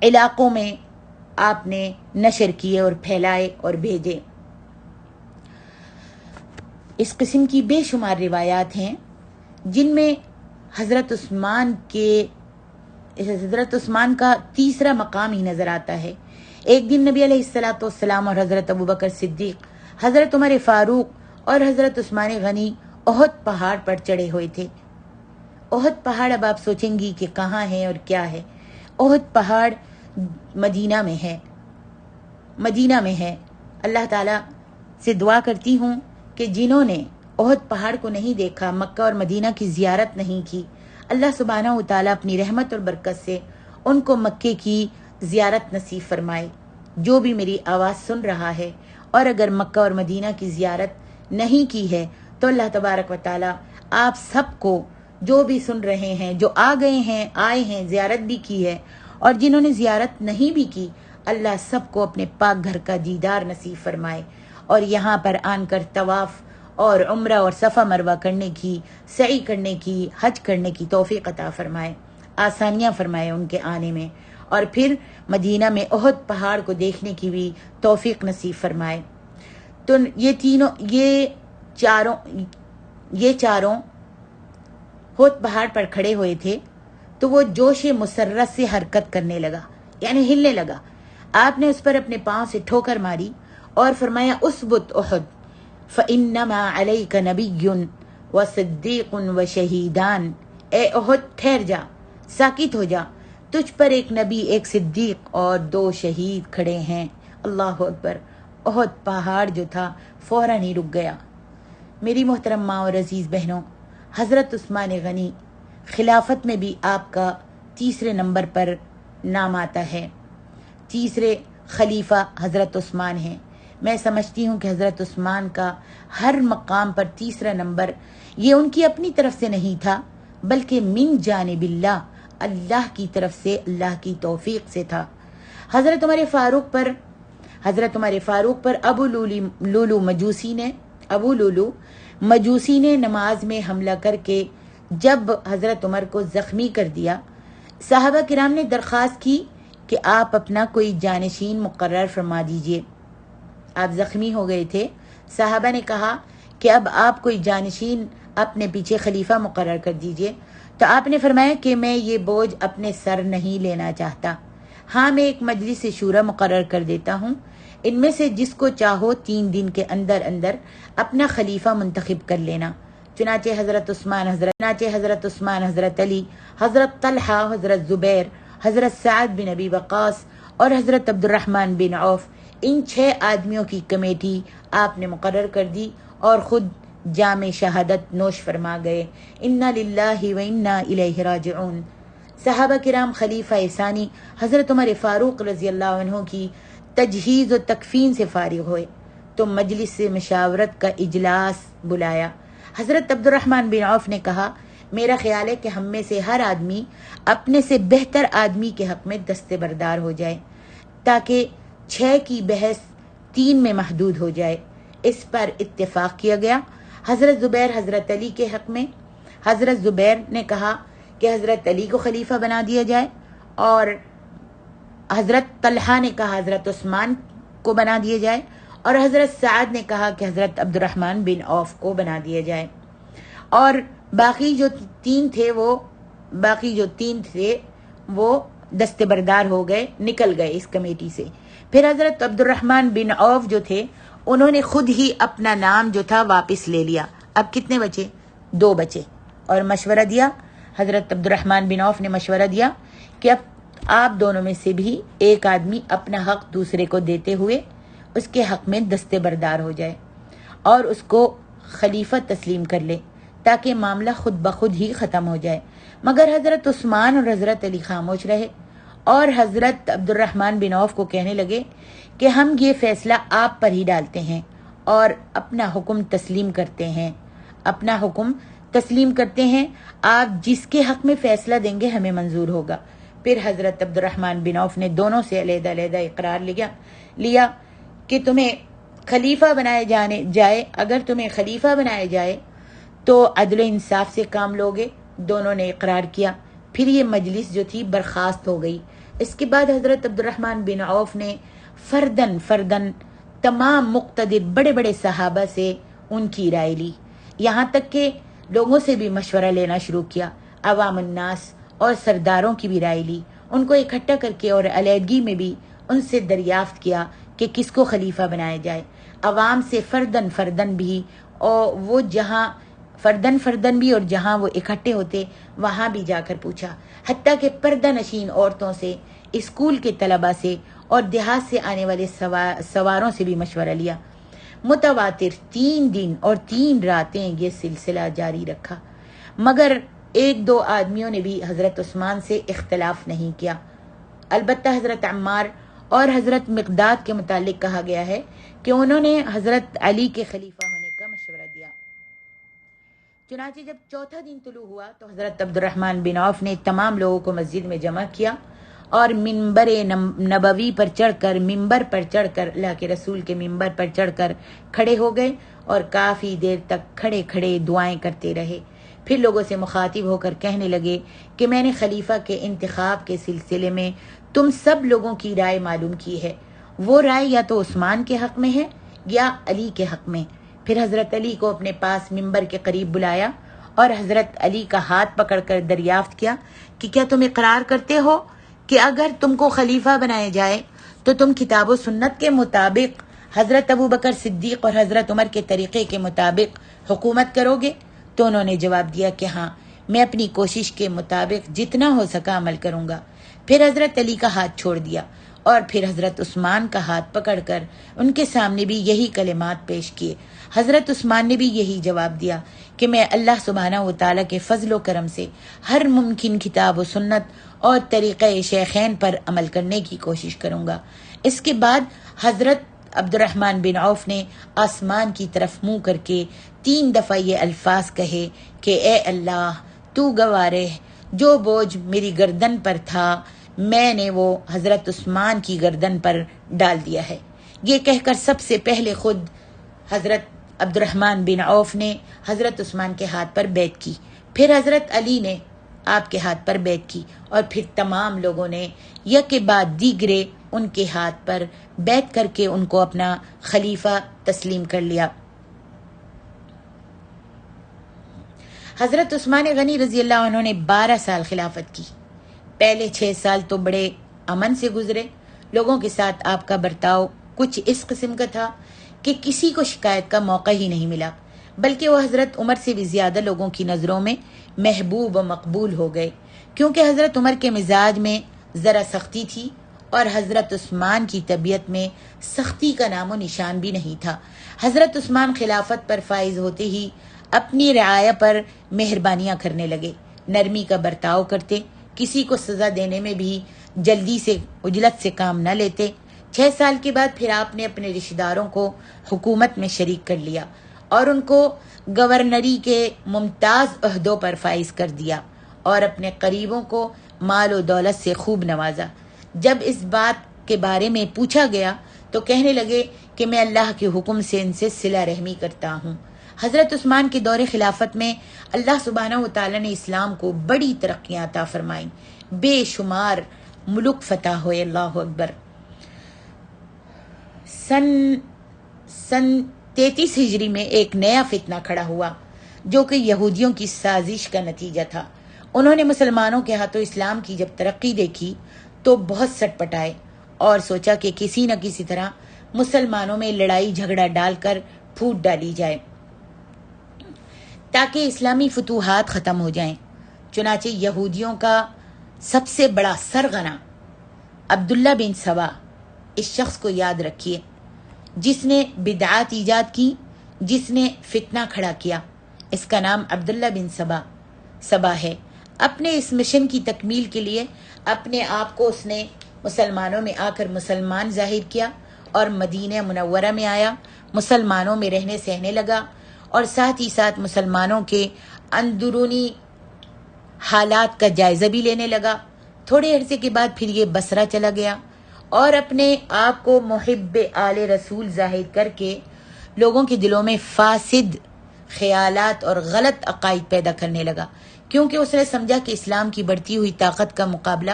علاقوں میں آپ نے نشر کیے اور پھیلائے اور بھیجے۔ اس قسم کی بے شمار روایات ہیں جن میں حضرت عثمان کا تیسرا مقام ہی نظر آتا ہے۔ ایک دن نبی علیہ الصلاۃ والسلام اور حضرت ابوبکر صدیق، حضرت عمر فاروق اور حضرت عثمان غنی احد پہاڑ پر چڑھے ہوئے تھے۔ احد پہاڑ، اب آپ سوچیں گی کہ کہاں ہے اور کیا ہے۔ احد پہاڑ مدینہ میں ہے۔ اللہ تعالیٰ سے دعا کرتی ہوں کہ جنہوں نے احد پہاڑ کو نہیں دیکھا، مکہ اور مدینہ کی زیارت نہیں کی، اللہ سبحانہ و تعالیٰ اپنی رحمت اور برکت سے ان کو مکے کی زیارت نصیب فرمائے۔ جو بھی میری آواز سن رہا ہے اور اگر مکہ اور مدینہ کی زیارت نہیں کی ہے تو اللہ تبارک و تعالیٰ آپ سب کو، جو بھی سن رہے ہیں، جو آئے ہیں زیارت بھی کی ہے اور جنہوں نے زیارت نہیں بھی کی، اللہ سب کو اپنے پاک گھر کا دیدار نصیب فرمائے اور یہاں پر آن کر طواف اور عمرہ اور صفا مروہ کرنے کی، سعی کرنے کی، حج کرنے کی توفیق عطا فرمائے، آسانیاں فرمائے ان کے آنے میں، اور پھر مدینہ میں احد پہاڑ کو دیکھنے کی بھی توفیق نصیب فرمائے۔ تو یہ چاروں احد پہاڑ پر کھڑے ہوئے تھے تو وہ جوش مسرت سے حرکت کرنے لگا، یعنی ہلنے لگا۔ آپ نے اس پر اپنے پاؤں سے ٹھوکر ماری اور فرمایا اثبت احد فانما علیک نبی وصدیق وشہیدان، اے احد ٹھہر جا، ساکت ہو جا، تجھ پر ایک نبی، ایک صدیق اور 2 شہید کھڑے ہیں۔ اللہ اکبر۔ احد پہاڑ جو تھا فوراً ہی رک گیا۔ میری محترم ماں اور عزیز بہنوں، حضرت عثمان غنی خلافت میں بھی آپ کا 3 نمبر پر نام آتا ہے۔ 3 خلیفہ حضرت عثمان ہیں۔ میں سمجھتی ہوں کہ حضرت عثمان کا ہر مقام پر 3 نمبر یہ ان کی اپنی طرف سے نہیں تھا، بلکہ من جانب اللہ، اللہ کی طرف سے، اللہ کی توفیق سے تھا۔ حضرت عمر فاروق پر ابو لولو مجوسی نے نماز میں حملہ کر کے جب حضرت عمر کو زخمی کر دیا، صحابہ کرام نے درخواست کی کہ آپ اپنا کوئی جانشین مقرر فرما دیجئے۔ آپ زخمی ہو گئے تھے، صحابہ نے کہا کہ اب آپ کوئی جانشین اپنے پیچھے خلیفہ مقرر کر دیجئے، تو آپ نے فرمایا کہ میں یہ بوجھ اپنے سر نہیں لینا چاہتا، ہاں میں ایک مجلس شورا مقرر کر دیتا ہوں، ان میں سے جس کو چاہو 3 دن کے اندر اپنا خلیفہ منتخب کر لینا۔ چنانچہ حضرت عثمان، حضرت علی، حضرت طلحہ، حضرت زبیر، حضرت سعد بن ابی وقاص اور حضرت عبد الرحمن بن عوف، ان 6 آدمیوں کی کمیٹی آپ نے مقرر کر دی اور خود جام شہادت نوش فرما گئے۔ انا للہ و انا الیہ راجعون۔ صحابہ کرام خلیفہ ثانی حضرت عمر فاروق رضی اللہ عنہ کی تجہیز و تکفین سے فارغ ہوئے تو مجلس سے مشاورت کا اجلاس بلایا۔ حضرت عبد الرحمن بن عوف نے کہا، میرا خیال ہے کہ ہم میں سے ہر آدمی اپنے سے بہتر آدمی کے حق میں دستبردار ہو جائے تاکہ 6 کی بحث 3 میں محدود ہو جائے۔ اس پر اتفاق کیا گیا۔ حضرت زبیر حضرت علی کے حق میں، حضرت زبیر نے کہا کہ حضرت علی کو خلیفہ بنا دیا جائے، اور حضرت طلحہ نے کہا حضرت عثمان کو بنا دیا جائے، اور حضرت سعد نے کہا کہ حضرت عبد الرحمن بن عوف کو بنا دیا جائے، اور باقی جو تین تھے وہ دستبردار ہو گئے، نکل گئے اس کمیٹی سے۔ پھر حضرت عبد الرحمن بن عوف جو تھے انہوں نے خود ہی اپنا نام جو تھا واپس لے لیا۔ اب کتنے بچے؟ 2 بچے، اور مشورہ دیا، حضرت عبد الرحمن بن عوف نے مشورہ دیا کہ اب آپ دونوں میں سے بھی ایک آدمی اپنا حق دوسرے کو دیتے ہوئے اس کے حق میں دستبردار ہو جائے اور اس کو خلیفہ تسلیم کر لے تاکہ معاملہ خود بخود ہی ختم ہو جائے۔ مگر حضرت عثمان اور حضرت علی خاموش رہے اور حضرت عبد الرحمن بن عوف کو کہنے لگے کہ ہم یہ فیصلہ آپ پر ہی ڈالتے ہیں اور اپنا حکم تسلیم کرتے ہیں، آپ جس کے حق میں فیصلہ دیں گے ہمیں منظور ہوگا۔ پھر حضرت عبد الرحمن بن عوف نے دونوں سے علیحدہ اقرار لیا کہ تمہیں خلیفہ بنائے جائے، اگر تمہیں خلیفہ بنایا جائے تو عدل و انصاف سے کام لوگے۔ دونوں نے اقرار کیا۔ پھر یہ مجلس جو تھی برخاست ہو گئی۔ اس کے بعد حضرت عبد الرحمن بن عوف نے فردن تمام مقتدر بڑے بڑے صحابہ سے ان کی رائے لی، یہاں تک کہ لوگوں سے بھی مشورہ لینا شروع کیا، عوام الناس اور سرداروں کی بھی رائے لی، ان کو اکٹھا کر کے اور علیحدگی میں بھی ان سے دریافت کیا کہ کس کو خلیفہ بنایا جائے۔ عوام سے فردن بھی، اور وہ جہاں فردن بھی اور جہاں وہ اکٹھے ہوتے وہاں بھی جا کر پوچھا، حتیٰ کہ پردہ نشین عورتوں سے، اسکول کے طلبہ سے اور دیہات سے آنے والے سواروں سے بھی مشورہ لیا۔ متواتر 3 دن اور 3 راتیں یہ سلسلہ جاری رکھا، مگر 1-2 آدمیوں نے بھی حضرت عثمان سے اختلاف نہیں کیا۔ البتہ حضرت عمار اور حضرت مقداد کے متعلق کہا گیا ہے کہ انہوں نے حضرت علی کے خلیفہ ہونے کا مشورہ دیا۔ چنانچہ جب 4تھا دن طلوع ہوا تو حضرت عبد الرحمن بن عوف نے تمام لوگوں کو مسجد میں جمع کیا اور منبر نبوی پر چڑھ کر اللہ کے رسول کے منبر پر چڑھ کر کھڑے ہو گئے اور کافی دیر تک کھڑے دعائیں کرتے رہے۔ پھر لوگوں سے مخاطب ہو کر کہنے لگے کہ میں نے خلیفہ کے انتخاب کے سلسلے میں تم سب لوگوں کی رائے معلوم کی ہے، وہ رائے یا تو عثمان کے حق میں ہے یا علی کے حق میں۔ پھر حضرت علی کو اپنے پاس منبر کے قریب بلایا اور حضرت علی کا ہاتھ پکڑ کر دریافت کیا کہ کیا تم اقرار کرتے ہو کہ اگر تم کو خلیفہ بنایا جائے تو تم کتاب و سنت کے مطابق حضرت ابوبکر صدیق اور حضرت عمر کے طریقے کے مطابق حکومت کرو گے؟ تو انہوں نے جواب دیا کہ ہاں، میں اپنی کوشش کے مطابق جتنا ہو سکا عمل کروں گا۔ پھر حضرت علی کا ہاتھ چھوڑ دیا اور پھر حضرت عثمان کا ہاتھ پکڑ کر ان کے سامنے بھی یہی کلمات پیش کیے۔ حضرت عثمان نے بھی یہی جواب دیا کہ میں اللہ سبحانہ و تعالیٰ کے فضل و کرم سے ہر ممکن کتاب و سنت اور طریقہ شیخین پر عمل کرنے کی کوشش کروں گا۔ اس کے بعد حضرت عبد الرحمن بن عوف نے آسمان کی طرف منہ کر کے 3 دفعہ یہ الفاظ کہے کہ اے اللہ تو گواہ رہ، جو بوجھ میری گردن پر تھا میں نے وہ حضرت عثمان کی گردن پر ڈال دیا ہے۔ یہ کہہ کر سب سے پہلے خود حضرت عبد الرحمن بن عوف نے حضرت عثمان کے ہاتھ پر بیعت کی، پھر حضرت علی نے آپ کے ہاتھ پر بیعت کی اور پھر تمام لوگوں نے یک بعد دیگرے ان کے ہاتھ پر بیعت کر کے ان کو اپنا خلیفہ تسلیم کر لیا۔ حضرت عثمان غنی رضی اللہ عنہ نے 12 سال خلافت کی۔ پہلے 6 سال تو بڑے امن سے گزرے۔ لوگوں کے ساتھ آپ کا برتاؤ کچھ اس قسم کا تھا کہ کسی کو شکایت کا موقع ہی نہیں ملا، بلکہ وہ حضرت عمر سے بھی زیادہ لوگوں کی نظروں میں محبوب و مقبول ہو گئے، کیونکہ حضرت عمر کے مزاج میں ذرا سختی تھی اور حضرت عثمان کی طبیعت میں سختی کا نام و نشان بھی نہیں تھا۔ حضرت عثمان خلافت پر فائز ہوتے ہی اپنی رعایا پر مہربانیاں کرنے لگے، نرمی کا برتاؤ کرتے، کسی کو سزا دینے میں بھی جلدی سے عجلت سے کام نہ لیتے۔ 6 سال کے بعد پھر آپ نے اپنے رشتہ داروں کو حکومت میں شریک کر لیا اور ان کو گورنری کے ممتاز عہدوں پر فائز کر دیا اور اپنے قریبوں کو مال و دولت سے خوب نوازا۔ جب اس بات کے بارے میں پوچھا گیا تو کہنے لگے کہ میں اللہ کے حکم سے ان سے صلہ رحمی کرتا ہوں۔ حضرت عثمان کے دور خلافت میں اللہ سبحانہ و تعالیٰ نے اسلام کو بڑی ترقیاں عطا فرمائیں، بے شمار ملک فتح ہوئے۔ اللہ اکبر۔ سن 33 ہجری میں ایک نیا فتنہ کھڑا ہوا جو کہ یہودیوں کی سازش کا نتیجہ تھا۔ انہوں نے مسلمانوں کے ہاتھوں اسلام کی جب ترقی دیکھی تو بہت سٹ پٹائے اور سوچا کہ کسی نہ کسی طرح مسلمانوں میں لڑائی جھگڑا ڈال کر پھوٹ ڈالی جائے تاکہ اسلامی فتوحات ختم ہو جائیں۔ چنانچہ یہودیوں کا سب سے بڑا سرغنہ عبداللہ بن سبا، اس شخص کو یاد رکھیے، جس نے بدعات ایجاد کی، جس نے فتنہ کھڑا کیا، اس کا نام عبداللہ بن سبا ہے۔ اپنے اس مشن کی تکمیل کے لیے اپنے آپ کو اس نے مسلمانوں میں آ کر مسلمان ظاہر کیا اور مدینہ منورہ میں آیا، مسلمانوں میں رہنے سہنے لگا اور ساتھ ہی ساتھ مسلمانوں کے اندرونی حالات کا جائزہ بھی لینے لگا۔ تھوڑے عرصے کے بعد پھر یہ بصرہ چلا گیا اور اپنے آپ کو محب آل رسول ظاہر کر کے لوگوں کے دلوں میں فاسد خیالات اور غلط عقائد پیدا کرنے لگا، کیونکہ اس نے سمجھا کہ اسلام کی بڑھتی ہوئی طاقت کا مقابلہ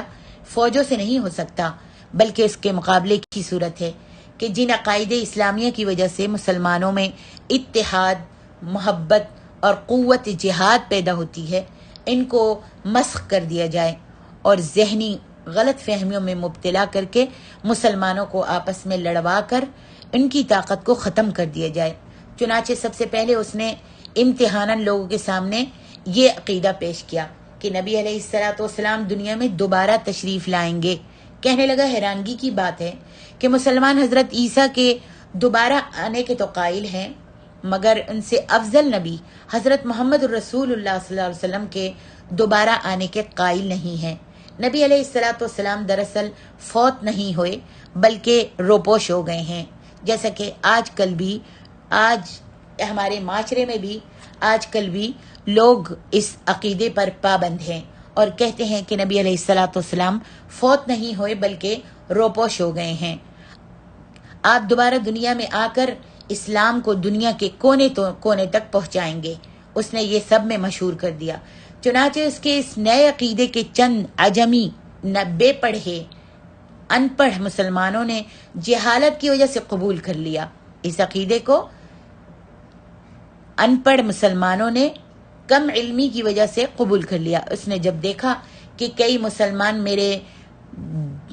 فوجوں سے نہیں ہو سکتا، بلکہ اس کے مقابلے کی صورت ہے کہ جن عقائد اسلامیہ کی وجہ سے مسلمانوں میں اتحاد، محبت اور قوت جہاد پیدا ہوتی ہے، ان کو مسخ کر دیا جائے اور ذہنی غلط فہمیوں میں مبتلا کر کے مسلمانوں کو آپس میں لڑوا کر ان کی طاقت کو ختم کر دیا جائے۔ چنانچہ سب سے پہلے اس نے امتحاناً لوگوں کے سامنے یہ عقیدہ پیش کیا کہ نبی علیہ الصلوۃ والسلام دنیا میں دوبارہ تشریف لائیں گے۔ کہنے لگا حیرانگی کی بات ہے کہ مسلمان حضرت عیسیٰ کے دوبارہ آنے کے تو قائل ہیں، مگر ان سے افضل نبی حضرت محمد رسول اللہ صلی اللہ علیہ وسلم کے دوبارہ آنے کے قائل نہیں ہیں۔ نبی علیہ الصلوۃ والسلام دراصل فوت نہیں ہوئے بلکہ روپوش ہو گئے ہیں، جیسا کہ آج ہمارے معاشرے میں بھی آج کل بھی لوگ اس عقیدے پر پابند ہیں اور کہتے ہیں کہ نبی علیہ الصلوۃ والسلام فوت نہیں ہوئے بلکہ روپوش ہو گئے ہیں۔ آپ دوبارہ دنیا میں آ کر اسلام کو دنیا کے کونے تک پہنچائیں گے۔ اس نے یہ سب میں مشہور کر دیا۔ چنانچہ اس کے اس نئے عقیدے کے چند عجمی بے پڑھے ان پڑھ مسلمانوں نے جہالت کی وجہ سے قبول کر لیا۔ اس عقیدے کو ان پڑھ مسلمانوں نے کم علمی کی وجہ سے قبول کر لیا۔ اس نے جب دیکھا کہ کئی مسلمان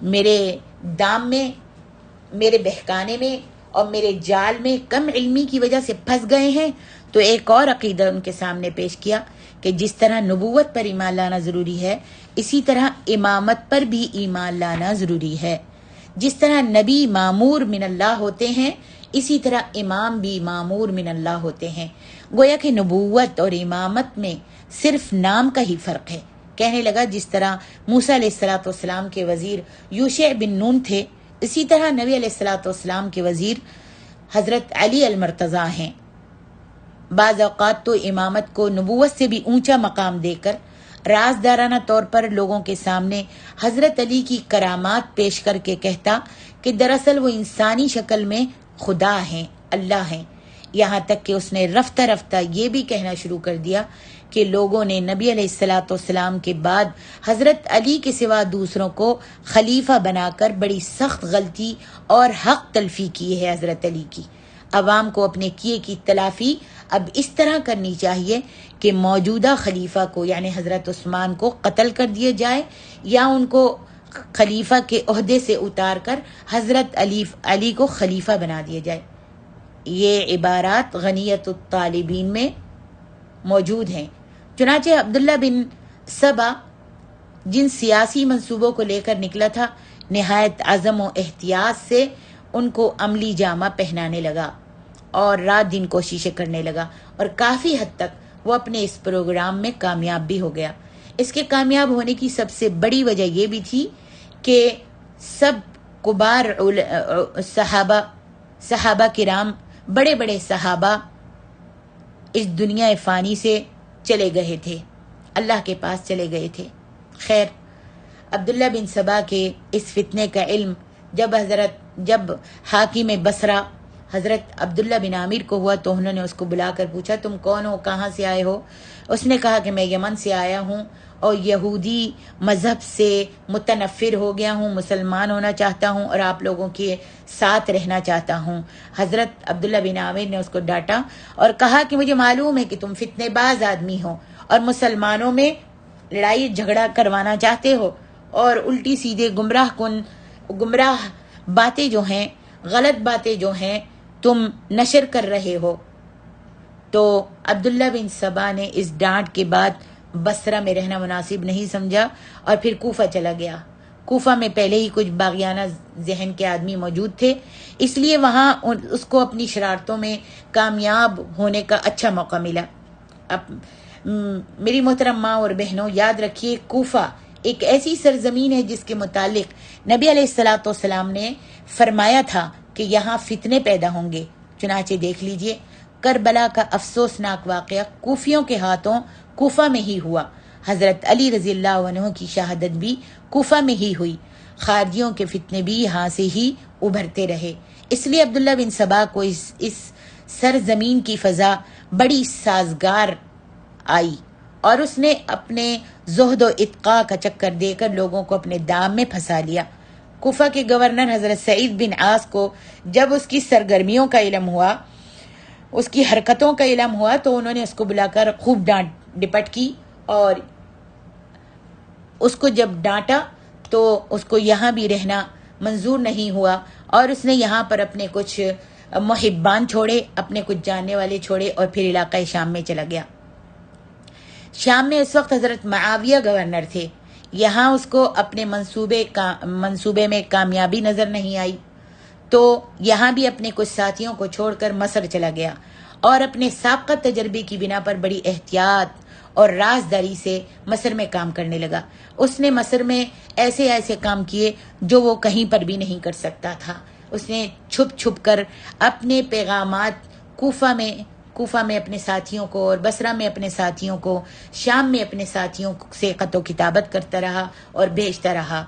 میرے دام میں، میرے بہکانے میں اور میرے جال میں کم علمی کی وجہ سے پھنس گئے ہیں، تو ایک اور عقیدہ ان کے سامنے پیش کیا کہ جس طرح نبوت پر ایمان لانا ضروری ہے اسی طرح امامت پر بھی ایمان لانا ضروری ہے. جس طرح نبی معمور من اللہ ہوتے ہیں اسی طرح امام بھی معمور من اللہ ہوتے ہیں. گویا کہ نبوت اور امامت میں صرف نام کا ہی فرق ہے. کہنے لگا جس طرح موسیٰ علیہ الصلوۃ والسلام کے وزیر یوشع بن نون تھے اسی طرح نبی علیہ الصلوۃ والسلام کے وزیر حضرت علی المرتضیٰ ہیں. بعض اوقات تو امامت کو نبوت سے بھی اونچا مقام دے کر رازدارانہ طور پر لوگوں کے سامنے حضرت علی کی کرامات پیش کر کے کہتا کہ دراصل وہ انسانی شکل میں خدا ہیں، اللہ ہیں. یہاں تک کہ اس نے رفتہ رفتہ یہ بھی کہنا شروع کر دیا کہ لوگوں نے نبی علیہ الصلوۃ والسلام کے بعد حضرت علی کے سوا دوسروں کو خلیفہ بنا کر بڑی سخت غلطی اور حق تلفی کی ہے حضرت علی کی. عوام کو اپنے کیے کی تلافی اب اس طرح کرنی چاہیے کہ موجودہ خلیفہ کو یعنی حضرت عثمان کو قتل کر دیا جائے یا ان کو خلیفہ کے عہدے سے اتار کر حضرت علی کو خلیفہ بنا دیا جائے. یہ عبارات غنیت الطالبین میں موجود ہیں. چنانچہ عبداللہ بن سبا جن سیاسی منصوبوں کو لے کر نکلا تھا نہایت عزم و احتیاط سے ان کو عملی جامہ پہنانے لگا اور رات دن کوششیں کرنے لگا اور کافی حد تک وہ اپنے اس پروگرام میں کامیاب بھی ہو گیا. اس کے کامیاب ہونے کی سب سے بڑی وجہ یہ بھی تھی کہ سب کبار صحابہ کرام بڑے بڑے صحابہ اس دنیا فانی سے چلے گئے تھے، اللہ کے پاس چلے گئے تھے. خیر، عبداللہ بن سبا کے اس فتنے کا علم جب حاکم بصرہ حضرت عبداللہ بن عامر کو ہوا تو انہوں نے اس کو بلا کر پوچھا تم کون ہو، کہاں سے آئے ہو؟ اس نے کہا کہ میں یمن سے آیا ہوں اور یہودی مذہب سے متنفر ہو گیا ہوں، مسلمان ہونا چاہتا ہوں اور آپ لوگوں کے ساتھ رہنا چاہتا ہوں. حضرت عبداللہ بن عامر نے اس کو ڈانٹا اور کہا کہ مجھے معلوم ہے کہ تم فتنے باز آدمی ہو اور مسلمانوں میں لڑائی جھگڑا کروانا چاہتے ہو اور الٹی سیدھے گمراہ باتیں جو ہیں، غلط باتیں جو ہیں تم نشر کر رہے ہو. تو عبداللہ بن سبا نے اس ڈانٹ کے بعد بصرہ میں رہنا مناسب نہیں سمجھا اور پھر کوفہ چلا گیا. کوفہ میں پہلے ہی کچھ باغیانہ ذہن کے آدمی موجود تھے، اس لیے وہاں اس کو اپنی شرارتوں میں کامیاب ہونے کا اچھا موقع ملا. اب میری محترم ماں اور بہنوں، یاد رکھیے کوفہ ایک ایسی سرزمین ہے جس کے متعلق نبی علیہ الصلوۃ والسلام نے فرمایا تھا کہ یہاں فتنے پیدا ہوں گے. چنانچہ دیکھ لیجئے کربلا کا افسوسناک واقعہ کوفیوں کے ہاتھوں کوفہ میں ہی ہوا. حضرت علی رضی اللہ عنہ کی شہادت بھی کوفہ میں ہی ہوئی. خارجیوں کے فتنے بھی یہاں سے ہی ابھرتے رہے. اس لیے عبداللہ بن سبا کو اس سرزمین کی فضا بڑی سازگار آئی اور اس نے اپنے زہد و اتقاء کا چکر دے کر لوگوں کو اپنے دام میں پھنسا لیا. کوفہ کے گورنر حضرت سعید بن عاص کو جب اس کی سرگرمیوں کا علم ہوا، اس کی حرکتوں کا علم ہوا تو انہوں نے اس کو بلا کر خوب ڈانٹ ڈپٹ کی اور اس کو جب ڈانٹا تو اس کو یہاں بھی رہنا منظور نہیں ہوا اور اس نے یہاں پر اپنے کچھ محبان چھوڑے، اپنے کچھ جاننے والے چھوڑے اور پھر علاقہ شام میں چلا گیا. شام میں اس وقت حضرت معاویہ گورنر تھے. یہاں اس کو اپنے منصوبے میں کامیابی نظر نہیں آئی تو یہاں بھی اپنے کچھ ساتھیوں کو چھوڑ کر مصر چلا گیا اور اپنے سابقہ تجربے کی بنا پر بڑی احتیاط اور رازداری سے مصر میں کام کرنے لگا. اس نے مصر میں ایسے کام کیے جو وہ کہیں پر بھی نہیں کر سکتا تھا. اس نے چھپ کر اپنے پیغامات کوفہ میں اپنے ساتھیوں کو اور بصرہ میں اپنے ساتھیوں کو، شام میں اپنے ساتھیوں سے خط و کتابت کرتا رہا اور بھیجتا رہا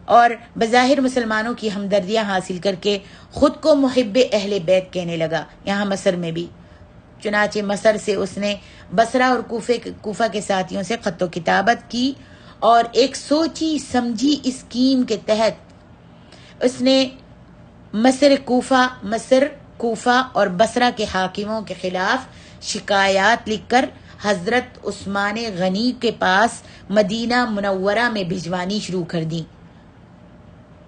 اور بظاہر مسلمانوں کی ہمدردیاں حاصل کر کے خود کو محب اہل بیت کہنے لگا یہاں مصر میں بھی. چنانچہ مصر سے اس نے بصرہ اور کوفہ کے ساتھیوں سے خط و کتابت کی اور ایک سوچی سمجھی اسکیم کے تحت اس نے مصر کوفہ اور بصرہ کے حاکموں کے خلاف شکایات لکھ کر حضرت عثمان غنی کے پاس مدینہ منورہ میں بھجوانی شروع کر دی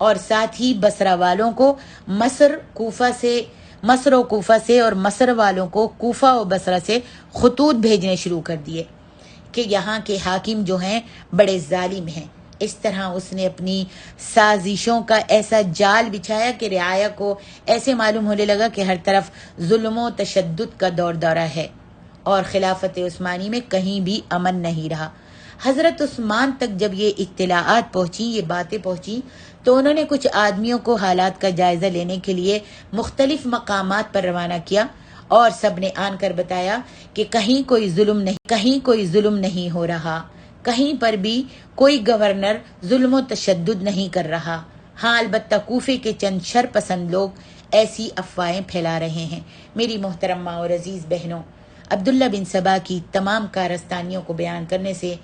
اور ساتھ ہی بصرہ والوں کو مصر کوفہ سے مصر و کوفہ سے اور مصر والوں کو کوفہ و بصرہ سے خطوط بھیجنے شروع کر دیے کہ یہاں کے حاکم جو ہیں بڑے ظالم ہیں۔ اس طرح اس نے اپنی سازشوں کا ایسا جال بچھایا کہ رعایا کو ایسے معلوم ہونے لگا کہ ہر طرف ظلم و تشدد کا دور دورہ ہے اور خلافت عثمانی میں کہیں بھی امن نہیں رہا۔ حضرت عثمان تک جب یہ اطلاعات پہنچی، یہ باتیں پہنچی، تو انہوں نے کچھ آدمیوں کو حالات کا جائزہ لینے کے لیے مختلف مقامات پر روانہ کیا اور سب نے آن کر بتایا کہ کہیں کوئی ظلم نہیں ہو رہا، کہیں پر بھی کوئی گورنر ظلم و تشدد نہیں کر رہا۔ ہاں البتہ کوفے کے چند شر پسند لوگ ایسی افواہیں پھیلا رہے ہیں۔ میری محترم ماں اور عزیز بہنوں، عبداللہ بن سبا کی تمام کارستانیوں کو بیان کرنے سے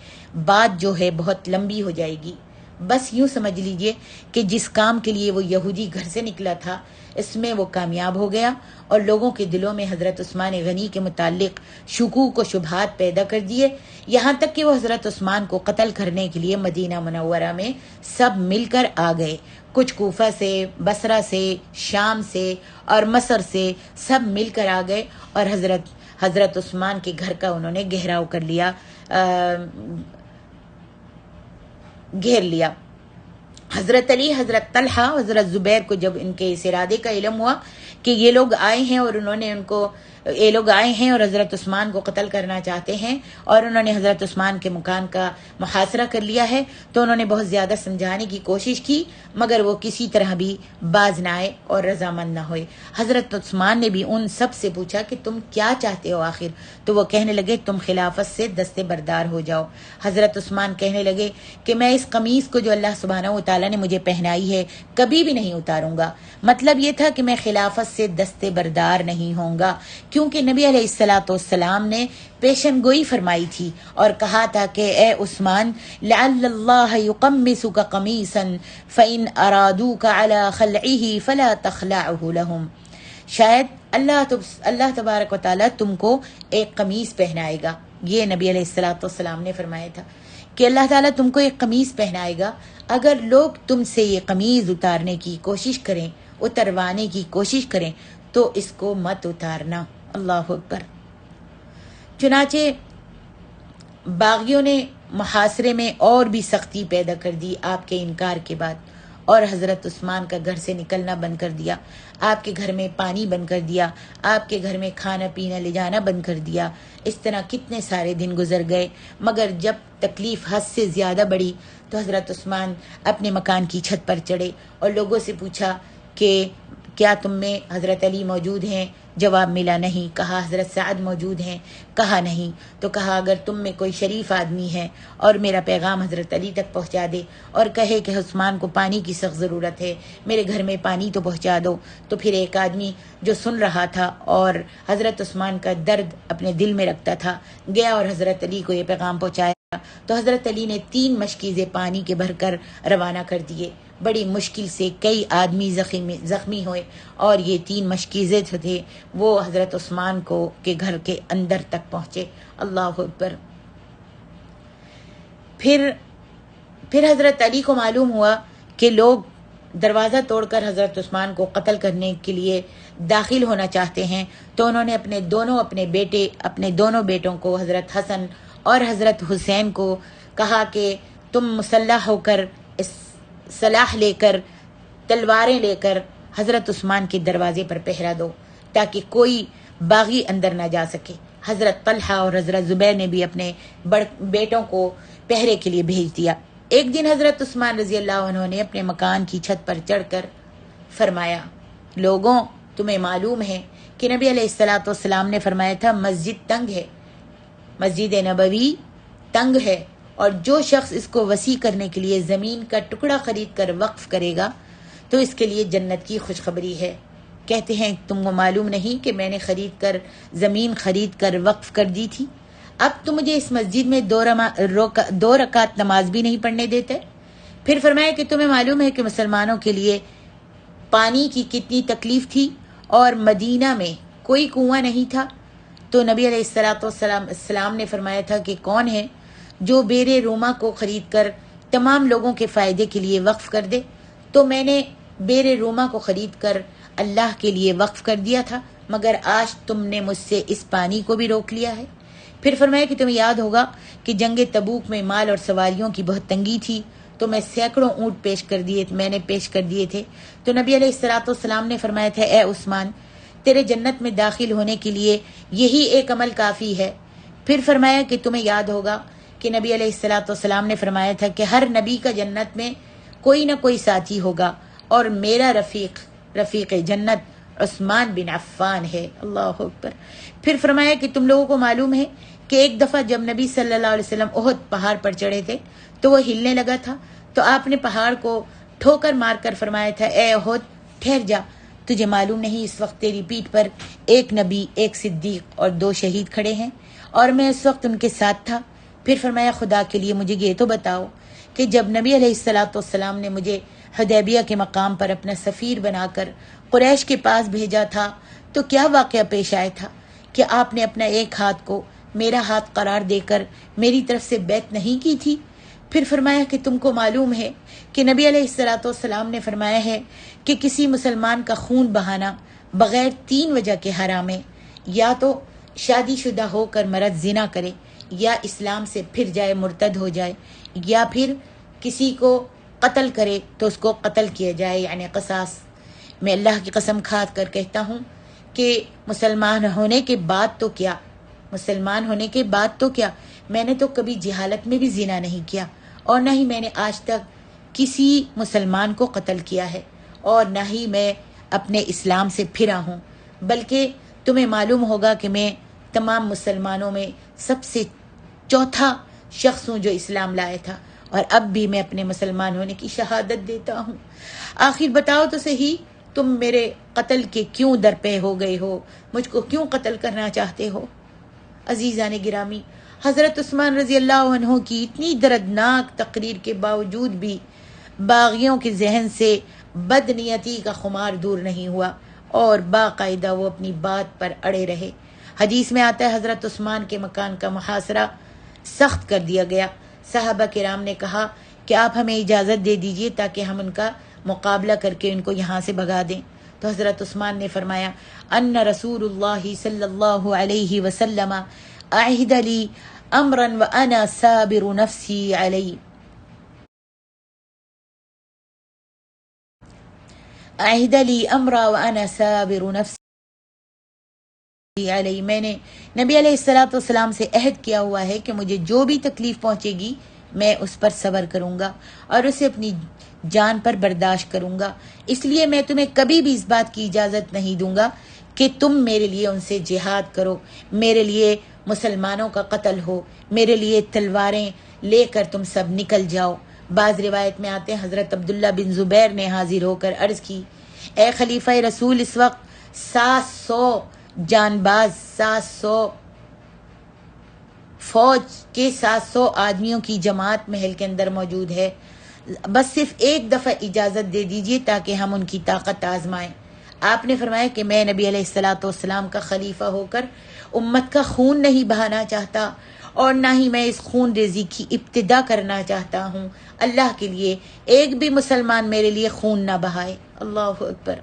بات جو ہے بہت لمبی ہو جائے گی۔ بس یوں سمجھ لیجئے کہ جس کام کے لیے وہ یہودی گھر سے نکلا تھا اس میں وہ کامیاب ہو گیا اور لوگوں کے دلوں میں حضرت عثمان غنی کے متعلق شکوک و شبہات پیدا کر دیے، یہاں تک کہ وہ حضرت عثمان کو قتل کرنے کے لیے مدینہ منورہ میں سب مل کر آ گئے۔ کچھ کوفہ سے، بصرہ سے، شام سے اور مصر سے سب مل کر آ گئے اور حضرت عثمان کے گھر کا انہوں نے گھیراؤ کر لیا، گھیر لیا۔ حضرت علی، حضرت طلحہ، حضرت زبیر کو جب ان کے اس ارادے کا علم ہوا کہ یہ لوگ آئے ہیں اور حضرت عثمان کو قتل کرنا چاہتے ہیں اور انہوں نے حضرت عثمان کے مکان کا محاصرہ کر لیا ہے، تو انہوں نے بہت زیادہ سمجھانے کی کوشش کی مگر وہ کسی طرح بھی باز نہ آئے اور رضامند نہ ہوئے۔ حضرت عثمان نے بھی ان سب سے پوچھا کہ تم کیا چاہتے ہو آخر؟ تو وہ کہنے لگے تم خلافت سے دستے بردار ہو جاؤ۔ حضرت عثمان کہنے لگے کہ میں اس قمیص کو جو اللہ سبحانہ و تعالیٰ نے مجھے پہنائی ہے کبھی بھی نہیں اتاروں گا۔ مطلب یہ تھا کہ میں خلافت سے دستے بردار نہیں ہوں گا، کیونکہ نبی علیہ الصلوۃ والسلام نے پیشن گوئی فرمائی تھی اور کہا تھا کہ اے عثمان، لعل اللہ یقمصک قمیصا فإن ارادوک علی خلعہ فلا تخلعہ لہم، شاید اللہ تبارک و تعالیٰ تم کو ایک قمیص پہنائے گا۔ یہ نبی علیہ الصلوۃ والسلام نے فرمایا تھا کہ اللہ تعالیٰ تم کو ایک قمیص پہنائے گا، اگر لوگ تم سے یہ قمیض اتارنے کی کوشش کریں، اتروانے کی کوشش کریں تو اس کو مت اتارنا۔ اللہ اکبر۔ چنانچہ باغیوں نے محاصرے میں اور بھی سختی پیدا کر دی آپ کے انکار کے بعد، اور حضرت عثمان کا گھر سے نکلنا بند کر دیا، آپ کے گھر میں پانی بند کر دیا، آپ کے گھر میں کھانا پینا لے جانا بند کر دیا۔ اس طرح کتنے سارے دن گزر گئے، مگر جب تکلیف حد سے زیادہ بڑھی تو حضرت عثمان اپنے مکان کی چھت پر چڑھے اور لوگوں سے پوچھا کہ کیا تم میں حضرت علی موجود ہیں؟ جواب ملا نہیں۔ کہا حضرت سعد موجود ہیں؟ کہا نہیں۔ تو کہا اگر تم میں کوئی شریف آدمی ہے اور میرا پیغام حضرت علی تک پہنچا دے اور کہے کہ عثمان کو پانی کی سخت ضرورت ہے، میرے گھر میں پانی تو پہنچا دو۔ تو پھر ایک آدمی جو سن رہا تھا اور حضرت عثمان کا درد اپنے دل میں رکھتا تھا گیا اور حضرت علی کو یہ پیغام پہنچایا، تو حضرت علی نے 3 مشکیزیں پانی کے بھر کر روانہ کر دیے۔ بڑی مشکل سے کئی آدمی زخمی ہوئے اور یہ 3 مشکیزیں تھے وہ حضرت عثمان کے گھر کے اندر تک پہنچے۔ اللہ اکبر۔ پھر حضرت علی کو معلوم ہوا کہ لوگ دروازہ توڑ کر حضرت عثمان کو قتل کرنے کے لیے داخل ہونا چاہتے ہیں، تو انہوں نے اپنے دونوں بیٹوں کو حضرت حسن اور حضرت حسین کو کہا کہ تم مسلح ہو کر سلاح لے کر، تلواریں لے کر حضرت عثمان کے دروازے پر پہرا دو تاکہ کوئی باغی اندر نہ جا سکے۔ حضرت طلحہ اور حضرت زبیر نے بھی اپنے بیٹوں کو پہرے کے لیے بھیج دیا۔ ایک دن حضرت عثمان رضی اللہ عنہ نے اپنے مکان کی چھت پر چڑھ کر فرمایا، لوگوں تمہیں معلوم ہے کہ نبی علیہ الصلوۃ والسلام نے فرمایا تھا مسجد تنگ ہے، مسجد نبوی تنگ ہے، اور جو شخص اس کو وسیع کرنے کے لیے زمین کا ٹکڑا خرید کر وقف کرے گا تو اس کے لیے جنت کی خوشخبری ہے۔ کہتے ہیں تم کو معلوم نہیں کہ میں نے زمین خرید کر وقف کر دی تھی، اب تو مجھے اس مسجد میں 2 رکعت نماز بھی نہیں پڑھنے دیتے۔ پھر فرمایا کہ تمہیں معلوم ہے کہ مسلمانوں کے لیے پانی کی کتنی تکلیف تھی اور مدینہ میں کوئی کنواں نہیں تھا۔ تو نبی علیہ السلام نے فرمایا تھا کہ کون ہے جو بیر روما کو خرید کر تمام لوگوں کے فائدے کے لیے وقف کر دے؟ تو میں نے بیر روما کو خرید کر اللہ کے لیے وقف کر دیا تھا، مگر آج تم نے مجھ سے اس پانی کو بھی روک لیا ہے۔ پھر فرمایا کہ تمہیں یاد ہوگا کہ جنگ تبوک میں مال اور سواریوں کی بہت تنگی تھی، تو میں سینکڑوں اونٹ میں نے پیش کر دیے تھے۔ تو نبی علیہ السلام نے فرمایا تھا، اے عثمان، تیرے جنت میں داخل ہونے کے لیے یہی ایک عمل کافی ہے۔ پھر فرمایا کہ تمہیں یاد ہوگا کہ نبی علیہ السلام نے فرمایا تھا کہ ہر نبی کا جنت میں کوئی نہ کوئی ساتھی ہوگا، اور میرا رفیق جنت عثمان بن عفان ہے۔ اللہ اکبر۔ پھر فرمایا کہ تم لوگوں کو معلوم ہے کہ ایک دفعہ جب نبی صلی اللہ علیہ وسلم احد پہاڑ پر چڑھے تھے تو وہ ہلنے لگا تھا، تو آپ نے پہاڑ کو ٹھوکر مار کر فرمایا تھا، اے احد ٹھہر جا، تجھے معلوم نہیں اس وقت تیری پیٹھ پر ایک نبی، ایک صدیق اور 2 شہید کھڑے ہیں، اور میں اس وقت ان کے ساتھ تھا۔ پھر فرمایا خدا کے لیے مجھے یہ تو بتاؤ کہ جب نبی علیہ السلام نے مجھے حدیبیہ کے مقام پر اپنا سفیر بنا کر قریش کے پاس بھیجا تھا تو کیا واقعہ پیش آیا تھا کہ آپ نے اپنا ایک ہاتھ کو میرا ہاتھ قرار دے کر میری طرف سے بیعت نہیں کی تھی؟ پھر فرمایا کہ تم کو معلوم ہے کہ نبی علیہ السلام نے فرمایا ہے کہ کسی مسلمان کا خون بہانا بغیر 3 وجہ کے حرام ہے، یا تو شادی شدہ ہو کر مرد زنا کرے، یا اسلام سے پھر جائے مرتد ہو جائے، یا پھر کسی کو قتل کرے تو اس کو قتل کیا جائے، یعنی قصاص۔ میں اللہ کی قسم کھا کر کہتا ہوں کہ مسلمان ہونے کے بعد تو کیا میں نے تو کبھی جہالت میں بھی زنا نہیں کیا، اور نہ ہی میں نے آج تک کسی مسلمان کو قتل کیا ہے، اور نہ ہی میں اپنے اسلام سے پھرا ہوں، بلکہ تمہیں معلوم ہوگا کہ میں تمام مسلمانوں میں سب سے چوتھا شخص ہوں جو اسلام لایا تھا، اور اب بھی میں اپنے مسلمان ہونے کی شہادت دیتا ہوں۔ آخر بتاؤ تو صحیح، تم میرے قتل کے کیوں درپے ہو گئے ہو؟ مجھ کو کیوں قتل کرنا چاہتے ہو؟ عزیزان گرامی، حضرت عثمان رضی اللہ عنہ کی اتنی دردناک تقریر کے باوجود بھی باغیوں کے ذہن سے بدنیتی کا خمار دور نہیں ہوا، اور باقاعدہ وہ اپنی بات پر اڑے رہے۔ حدیث میں آتا ہے حضرت عثمان کے مکان کا محاصرہ سخت کر دیا گیا۔ صحابہ کرام نے کہا کہ آپ ہمیں اجازت دے دیجئے تاکہ ہم ان کا مقابلہ کر کے ان کو یہاں سے بھگا دیں۔ تو حضرت عثمان نے فرمایا، ان رسول اللہ صلی اللہ علیہ وسلم اعہد لی امرا وانا صابر نفسی علی، اعہد لی امرا وانا صابر نفسی علیہ، میں نے نبی علیہ السلام سے عہد کیا ہوا ہے کہ مجھے جو بھی تکلیف پہنچے گی میں اس پر صبر کروں گا اور اسے اپنی جان پر برداشت کروں گا، اس لیے میں تمہیں کبھی بھی اس بات کی اجازت نہیں دوں گا کہ تم میرے لیے ان سے جہاد کرو، میرے لیے مسلمانوں کا قتل ہو، میرے لیے تلواریں لے کر تم سب نکل جاؤ۔ بعض روایت میں آتے ہیں حضرت عبداللہ بن زبیر نے حاضر ہو کر عرض کی، اے خلیفہ رسول، اس وقت 700 جان باز، 700 فوج کے 700 آدمیوں کی جماعت محل کے اندر موجود ہے، بس صرف ایک دفعہ اجازت دے دیجئے تاکہ ہم ان کی طاقت آزمائیں۔ آپ نے فرمایا کہ میں نبی علیہ السلام کا خلیفہ ہو کر امت کا خون نہیں بہانا چاہتا، اور نہ ہی میں اس خون ریزی کی ابتدا کرنا چاہتا ہوں۔ اللہ کے لیے ایک بھی مسلمان میرے لیے خون نہ بہائے۔ اللہ اکبر۔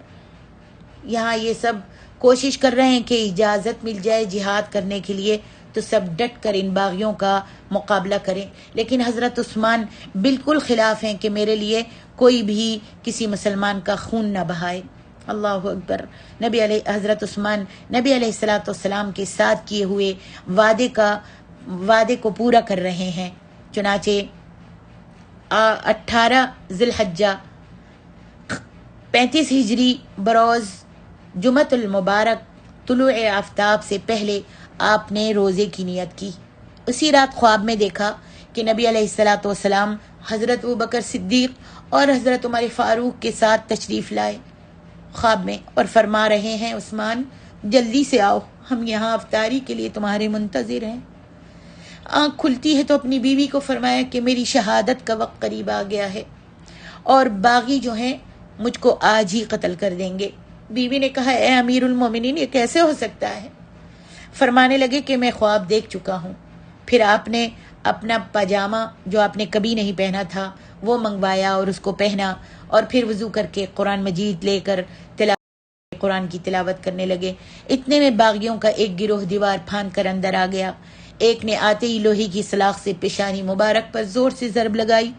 یہاں یہ سب کوشش کر رہے ہیں کہ اجازت مل جائے جہاد کرنے کے لیے تو سب ڈٹ کر ان باغیوں کا مقابلہ کریں، لیکن حضرت عثمان بالکل خلاف ہیں کہ میرے لیے کوئی بھی کسی مسلمان کا خون نہ بہائے۔ اللہ اکبر۔ حضرت عثمان نبی علیہ السلام کے ساتھ کیے ہوئے وعدے کو پورا کر رہے ہیں۔ چنانچہ 18 ذی الحجہ 35 ہجری بروز جمعۃ المبارک طلوع آفتاب سے پہلے آپ نے روزے کی نیت کی۔ اسی رات خواب میں دیکھا کہ نبی علیہ السلام حضرت ابوبکر صدیق اور حضرت عمر فاروق کے ساتھ تشریف لائے خواب میں، اور فرما رہے ہیں، عثمان جلدی سے آؤ، ہم یہاں افطاری کے لیے تمہارے منتظر ہیں۔ آنکھ کھلتی ہے تو اپنی بیوی کو فرمایا کہ میری شہادت کا وقت قریب آ گیا ہے اور باغی جو ہیں مجھ کو آج ہی قتل کر دیں گے۔ بیوی نے کہا، اے امیر المومنین، یہ کیسے ہو سکتا ہے؟ فرمانے لگے کہ میں خواب دیکھ چکا ہوں۔ پھر آپ نے اپنا پاجامہ جو آپ نے کبھی نہیں پہنا تھا وہ منگوایا اور اس کو پہنا، اور پھر وضو کر کے قرآن مجید لے کر تلاوت قرآن کی تلاوت کرنے لگے۔ اتنے میں باغیوں کا ایک گروہ دیوار پھاند کر اندر آ گیا۔ ایک نے آتے ہی لوہے کی سلاخ سے پیشانی مبارک پر زور سے ضرب لگائی،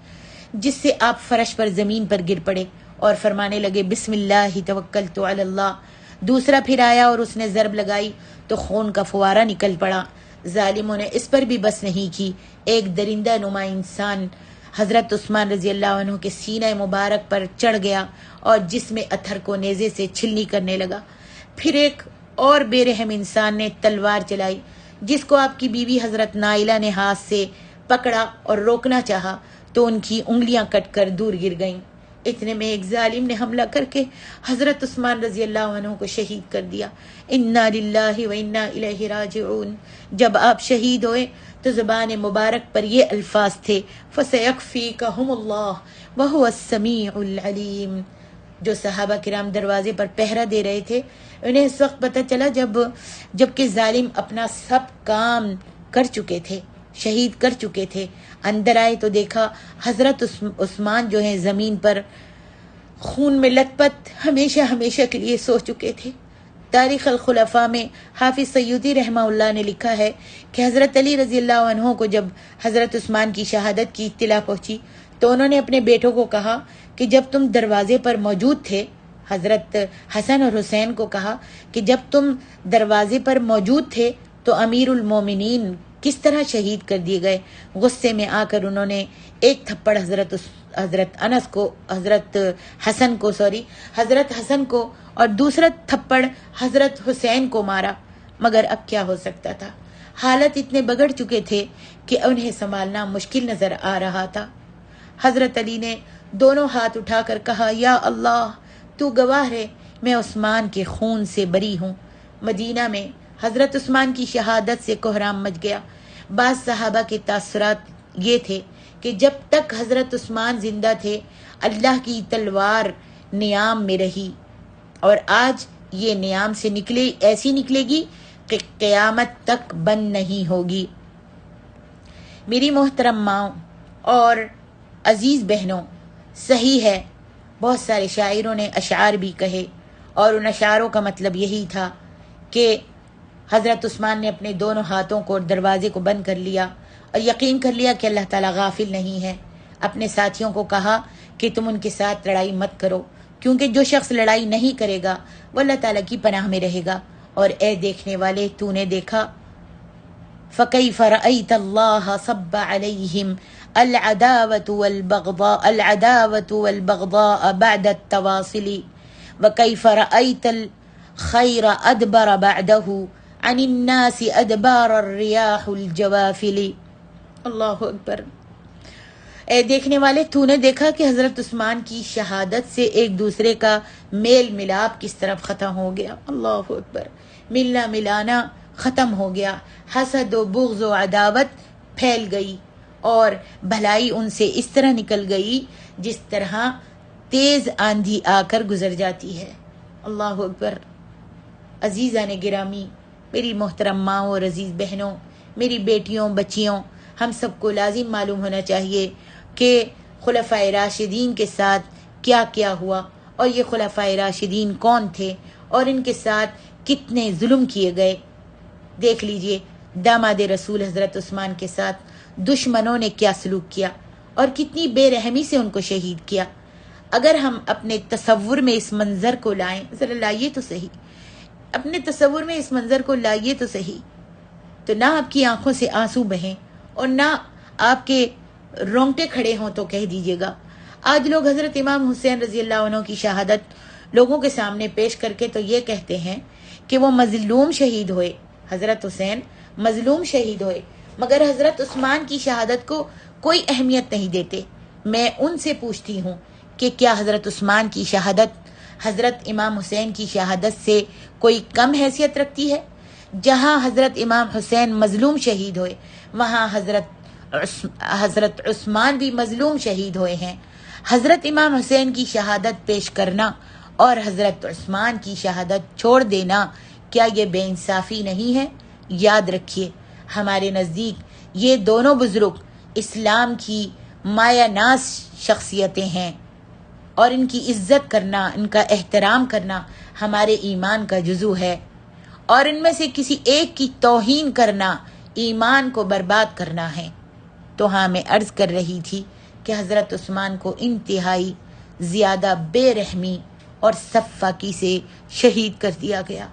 جس سے آپ فرش پر زمین پر گر پڑے اور فرمانے لگے بسم اللہ توکلت علی اللہ۔ دوسرا پھر آیا اور اس نے ضرب لگائی تو خون کا فوارہ نکل پڑا۔ ظالموں نے اس پر بھی بس نہیں کی، ایک درندہ نما انسان حضرت عثمان رضی اللہ عنہ کے سینہ مبارک پر چڑھ گیا اور جسم اتھر کو نیزے سے چھلنی کرنے لگا۔ پھر ایک اور بے رحم انسان نے تلوار چلائی، جس کو آپ کی بیوی حضرت نائلہ نے ہاتھ سے پکڑا اور روکنا چاہا تو ان کی انگلیاں کٹ کر دور گر گئیں۔ اتنے میں ایک ظالم نے حملہ کر کے حضرت عثمان رضی اللہ عنہ کو شہید کر دیا۔ انا للہ و انا الیہ راجعون۔ جب آپ شہید ہوئے تو زبان مبارک پر یہ الفاظ تھے فَسَيَكْفِيكَهُمُ اللَّهُ وَهُوَ السَّمِيعُ الْعَلِيمُ۔ جو صحابہ کرام دروازے پر پہرا دے رہے تھے، انہیں اس وقت پتہ چلا جب کہ ظالم اپنا سب کام کر چکے تھے، شہید کر چکے تھے۔ اندر آئے تو دیکھا حضرت عثمان جو ہیں زمین پر خون میں لت پت ہمیشہ ہمیشہ کے لیے سو چکے تھے۔ تاریخ الخلفاء میں حافظ سیوطی رحمہ اللہ نے لکھا ہے کہ حضرت علی رضی اللہ عنہ کو جب حضرت عثمان کی شہادت کی اطلاع پہنچی تو انہوں نے اپنے بیٹوں کو کہا کہ جب تم دروازے پر موجود تھے، حضرت حسن اور حسین کو کہا کہ جب تم دروازے پر موجود تھے تو امیر المومنین کس طرح شہید کر دیے گئے۔ غصے میں آ کر انہوں نے ایک تھپڑ حضرت حسن کو اور دوسرا تھپڑ حضرت حسین کو مارا، مگر اب کیا ہو سکتا تھا؟ حالت اتنے بگڑ چکے تھے کہ انہیں سنبھالنا مشکل نظر آ رہا تھا۔ حضرت علی نے دونوں ہاتھ اٹھا کر کہا یا اللہ تو گواہ ہے، میں عثمان کے خون سے بری ہوں۔ مدینہ میں حضرت عثمان کی شہادت سے کوہرام مچ گیا۔ بعض صحابہ کے تاثرات یہ تھے کہ جب تک حضرت عثمان زندہ تھے اللہ کی تلوار نیام میں رہی، اور آج یہ نیام سے ایسی نکلے گی کہ قیامت تک بند نہیں ہوگی۔ میری محترم ماں اور عزیز بہنوں، صحیح ہے بہت سارے شاعروں نے اشعار بھی کہے، اور ان اشعاروں کا مطلب یہی تھا کہ حضرت عثمان نے اپنے دونوں ہاتھوں کو دروازے کو بند کر لیا اور یقین کر لیا کہ اللہ تعالیٰ غافل نہیں ہے۔ اپنے ساتھیوں کو کہا کہ تم ان کے ساتھ لڑائی مت کرو، کیونکہ جو شخص لڑائی نہیں کرے گا وہ اللہ تعالیٰ کی پناہ میں رہے گا۔ اور اے دیکھنے والے، تو نے دیکھا فَكَيْفَ رَأَيْتَ اللَّهَ صَبَّ عَلَيْهِمْ الْعَدَاوَةُ وَالْبَغْضَاءَ بَعْدَ التَّوَاصِلِ وَكَيْفَ رَأَيْتَ الْخَيْرَ أَدْبَرَ بَعْدَهُ عَنِ النَّاسِ أَدْبَارَ الرِّيَاحُ الْجَوَافِلِ۔ اللہ اکبر۔ اے دیکھنے والے، تو نے دیکھا کہ حضرت عثمان کی شہادت سے ایک دوسرے کا میل ملاپ کس طرف ختم ہو گیا۔ اللہ اکبر۔ ملنا ملانا ختم ہو گیا، حسد و بغض و عداوت پھیل گئی، اور بھلائی ان سے اس طرح نکل گئی جس طرح تیز آندھی آ کر گزر جاتی ہے۔ اللہ اکبر۔ عزیزان گرامی، میری محترم ماں اور عزیز بہنوں، میری بیٹیوں بچیوں، ہم سب کو لازم معلوم ہونا چاہیے کہ خلفائے راشدین کے ساتھ کیا کیا ہوا، اور یہ خلفائے راشدین کون تھے، اور ان کے ساتھ کتنے ظلم کیے گئے۔ دیکھ لیجئے داماد رسول حضرت عثمان کے ساتھ دشمنوں نے کیا سلوک کیا اور کتنی بے رحمی سے ان کو شہید کیا۔ اگر ہم اپنے تصور میں اس منظر کو لائیں، ذرا لائیے تو صحیح، اپنے تصور میں اس منظر کو لائیے تو صحیح، تو نہ آپ کی آنکھوں سے آنسو بہیں اور نہ آپ کے رونگٹے کھڑے ہوں تو کہہ دیجیے گا۔ آج لوگ حضرت امام حسین رضی اللہ عنہ کی شہادت لوگوں کے سامنے پیش کر کے تو یہ کہتے ہیں کہ وہ مظلوم شہید ہوئے، حضرت حسین مظلوم شہید ہوئے، مگر حضرت عثمان کی شہادت کو کوئی اہمیت نہیں دیتے۔ میں ان سے پوچھتی ہوں کہ کیا حضرت عثمان کی شہادت حضرت امام حسین کی شہادت سے کوئی کم حیثیت رکھتی ہے؟ جہاں حضرت امام حسین مظلوم شہید ہوئے، وہاں حضرت عثمان بھی مظلوم شہید ہوئے ہیں۔ حضرت امام حسین کی شہادت پیش کرنا اور حضرت عثمان کی شہادت چھوڑ دینا، کیا یہ بے انصافی نہیں ہے؟ یاد رکھیے، ہمارے نزدیک یہ دونوں بزرگ اسلام کی مایہ ناز شخصیتیں ہیں۔ اور ان کی عزت کرنا، ان کا احترام کرنا ہمارے ایمان کا جزو ہے، اور ان میں سے کسی ایک کی توہین کرنا ایمان کو برباد کرنا ہے۔ تو ہاں، میں عرض کر رہی تھی کہ حضرت عثمان کو انتہائی زیادہ بے رحمی اور سفاکی سے شہید کر دیا گیا۔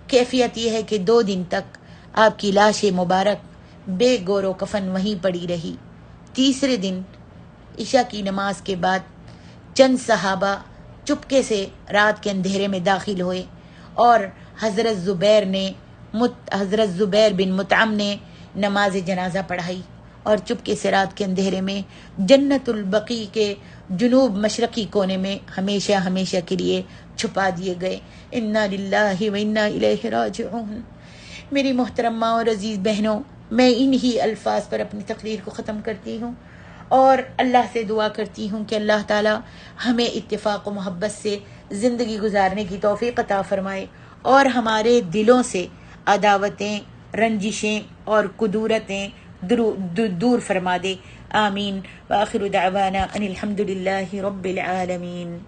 کیفیت یہ ہے کہ 2 دن تک آپ کی لاش مبارک بے گور و کفن وہیں پڑی رہی۔ تیسرے دن عشاء کی نماز کے بعد چند صحابہ چپکے سے رات کے اندھیرے میں داخل ہوئے اور حضرت زبیر بن مطعم نے نماز جنازہ پڑھائی، اور چپکے سے رات کے اندھیرے میں جنت البقیع کے جنوب مشرقی کونے میں ہمیشہ ہمیشہ کے لیے چھپا دیے گئے۔ انا للہ و انا الیہ راجعون۔ میری محترمہ اور عزیز بہنوں، میں انہی الفاظ پر اپنی تقریر کو ختم کرتی ہوں اور اللہ سے دعا کرتی ہوں کہ اللہ تعالی ہمیں اتفاق و محبت سے زندگی گزارنے کی توفیق عطا فرمائے اور ہمارے دلوں سے عداوتیں، رنجشیں اور کدورتیں دور فرما دے۔ آمین۔ وآخر دعوانا ان الحمد للہ رب العالمین۔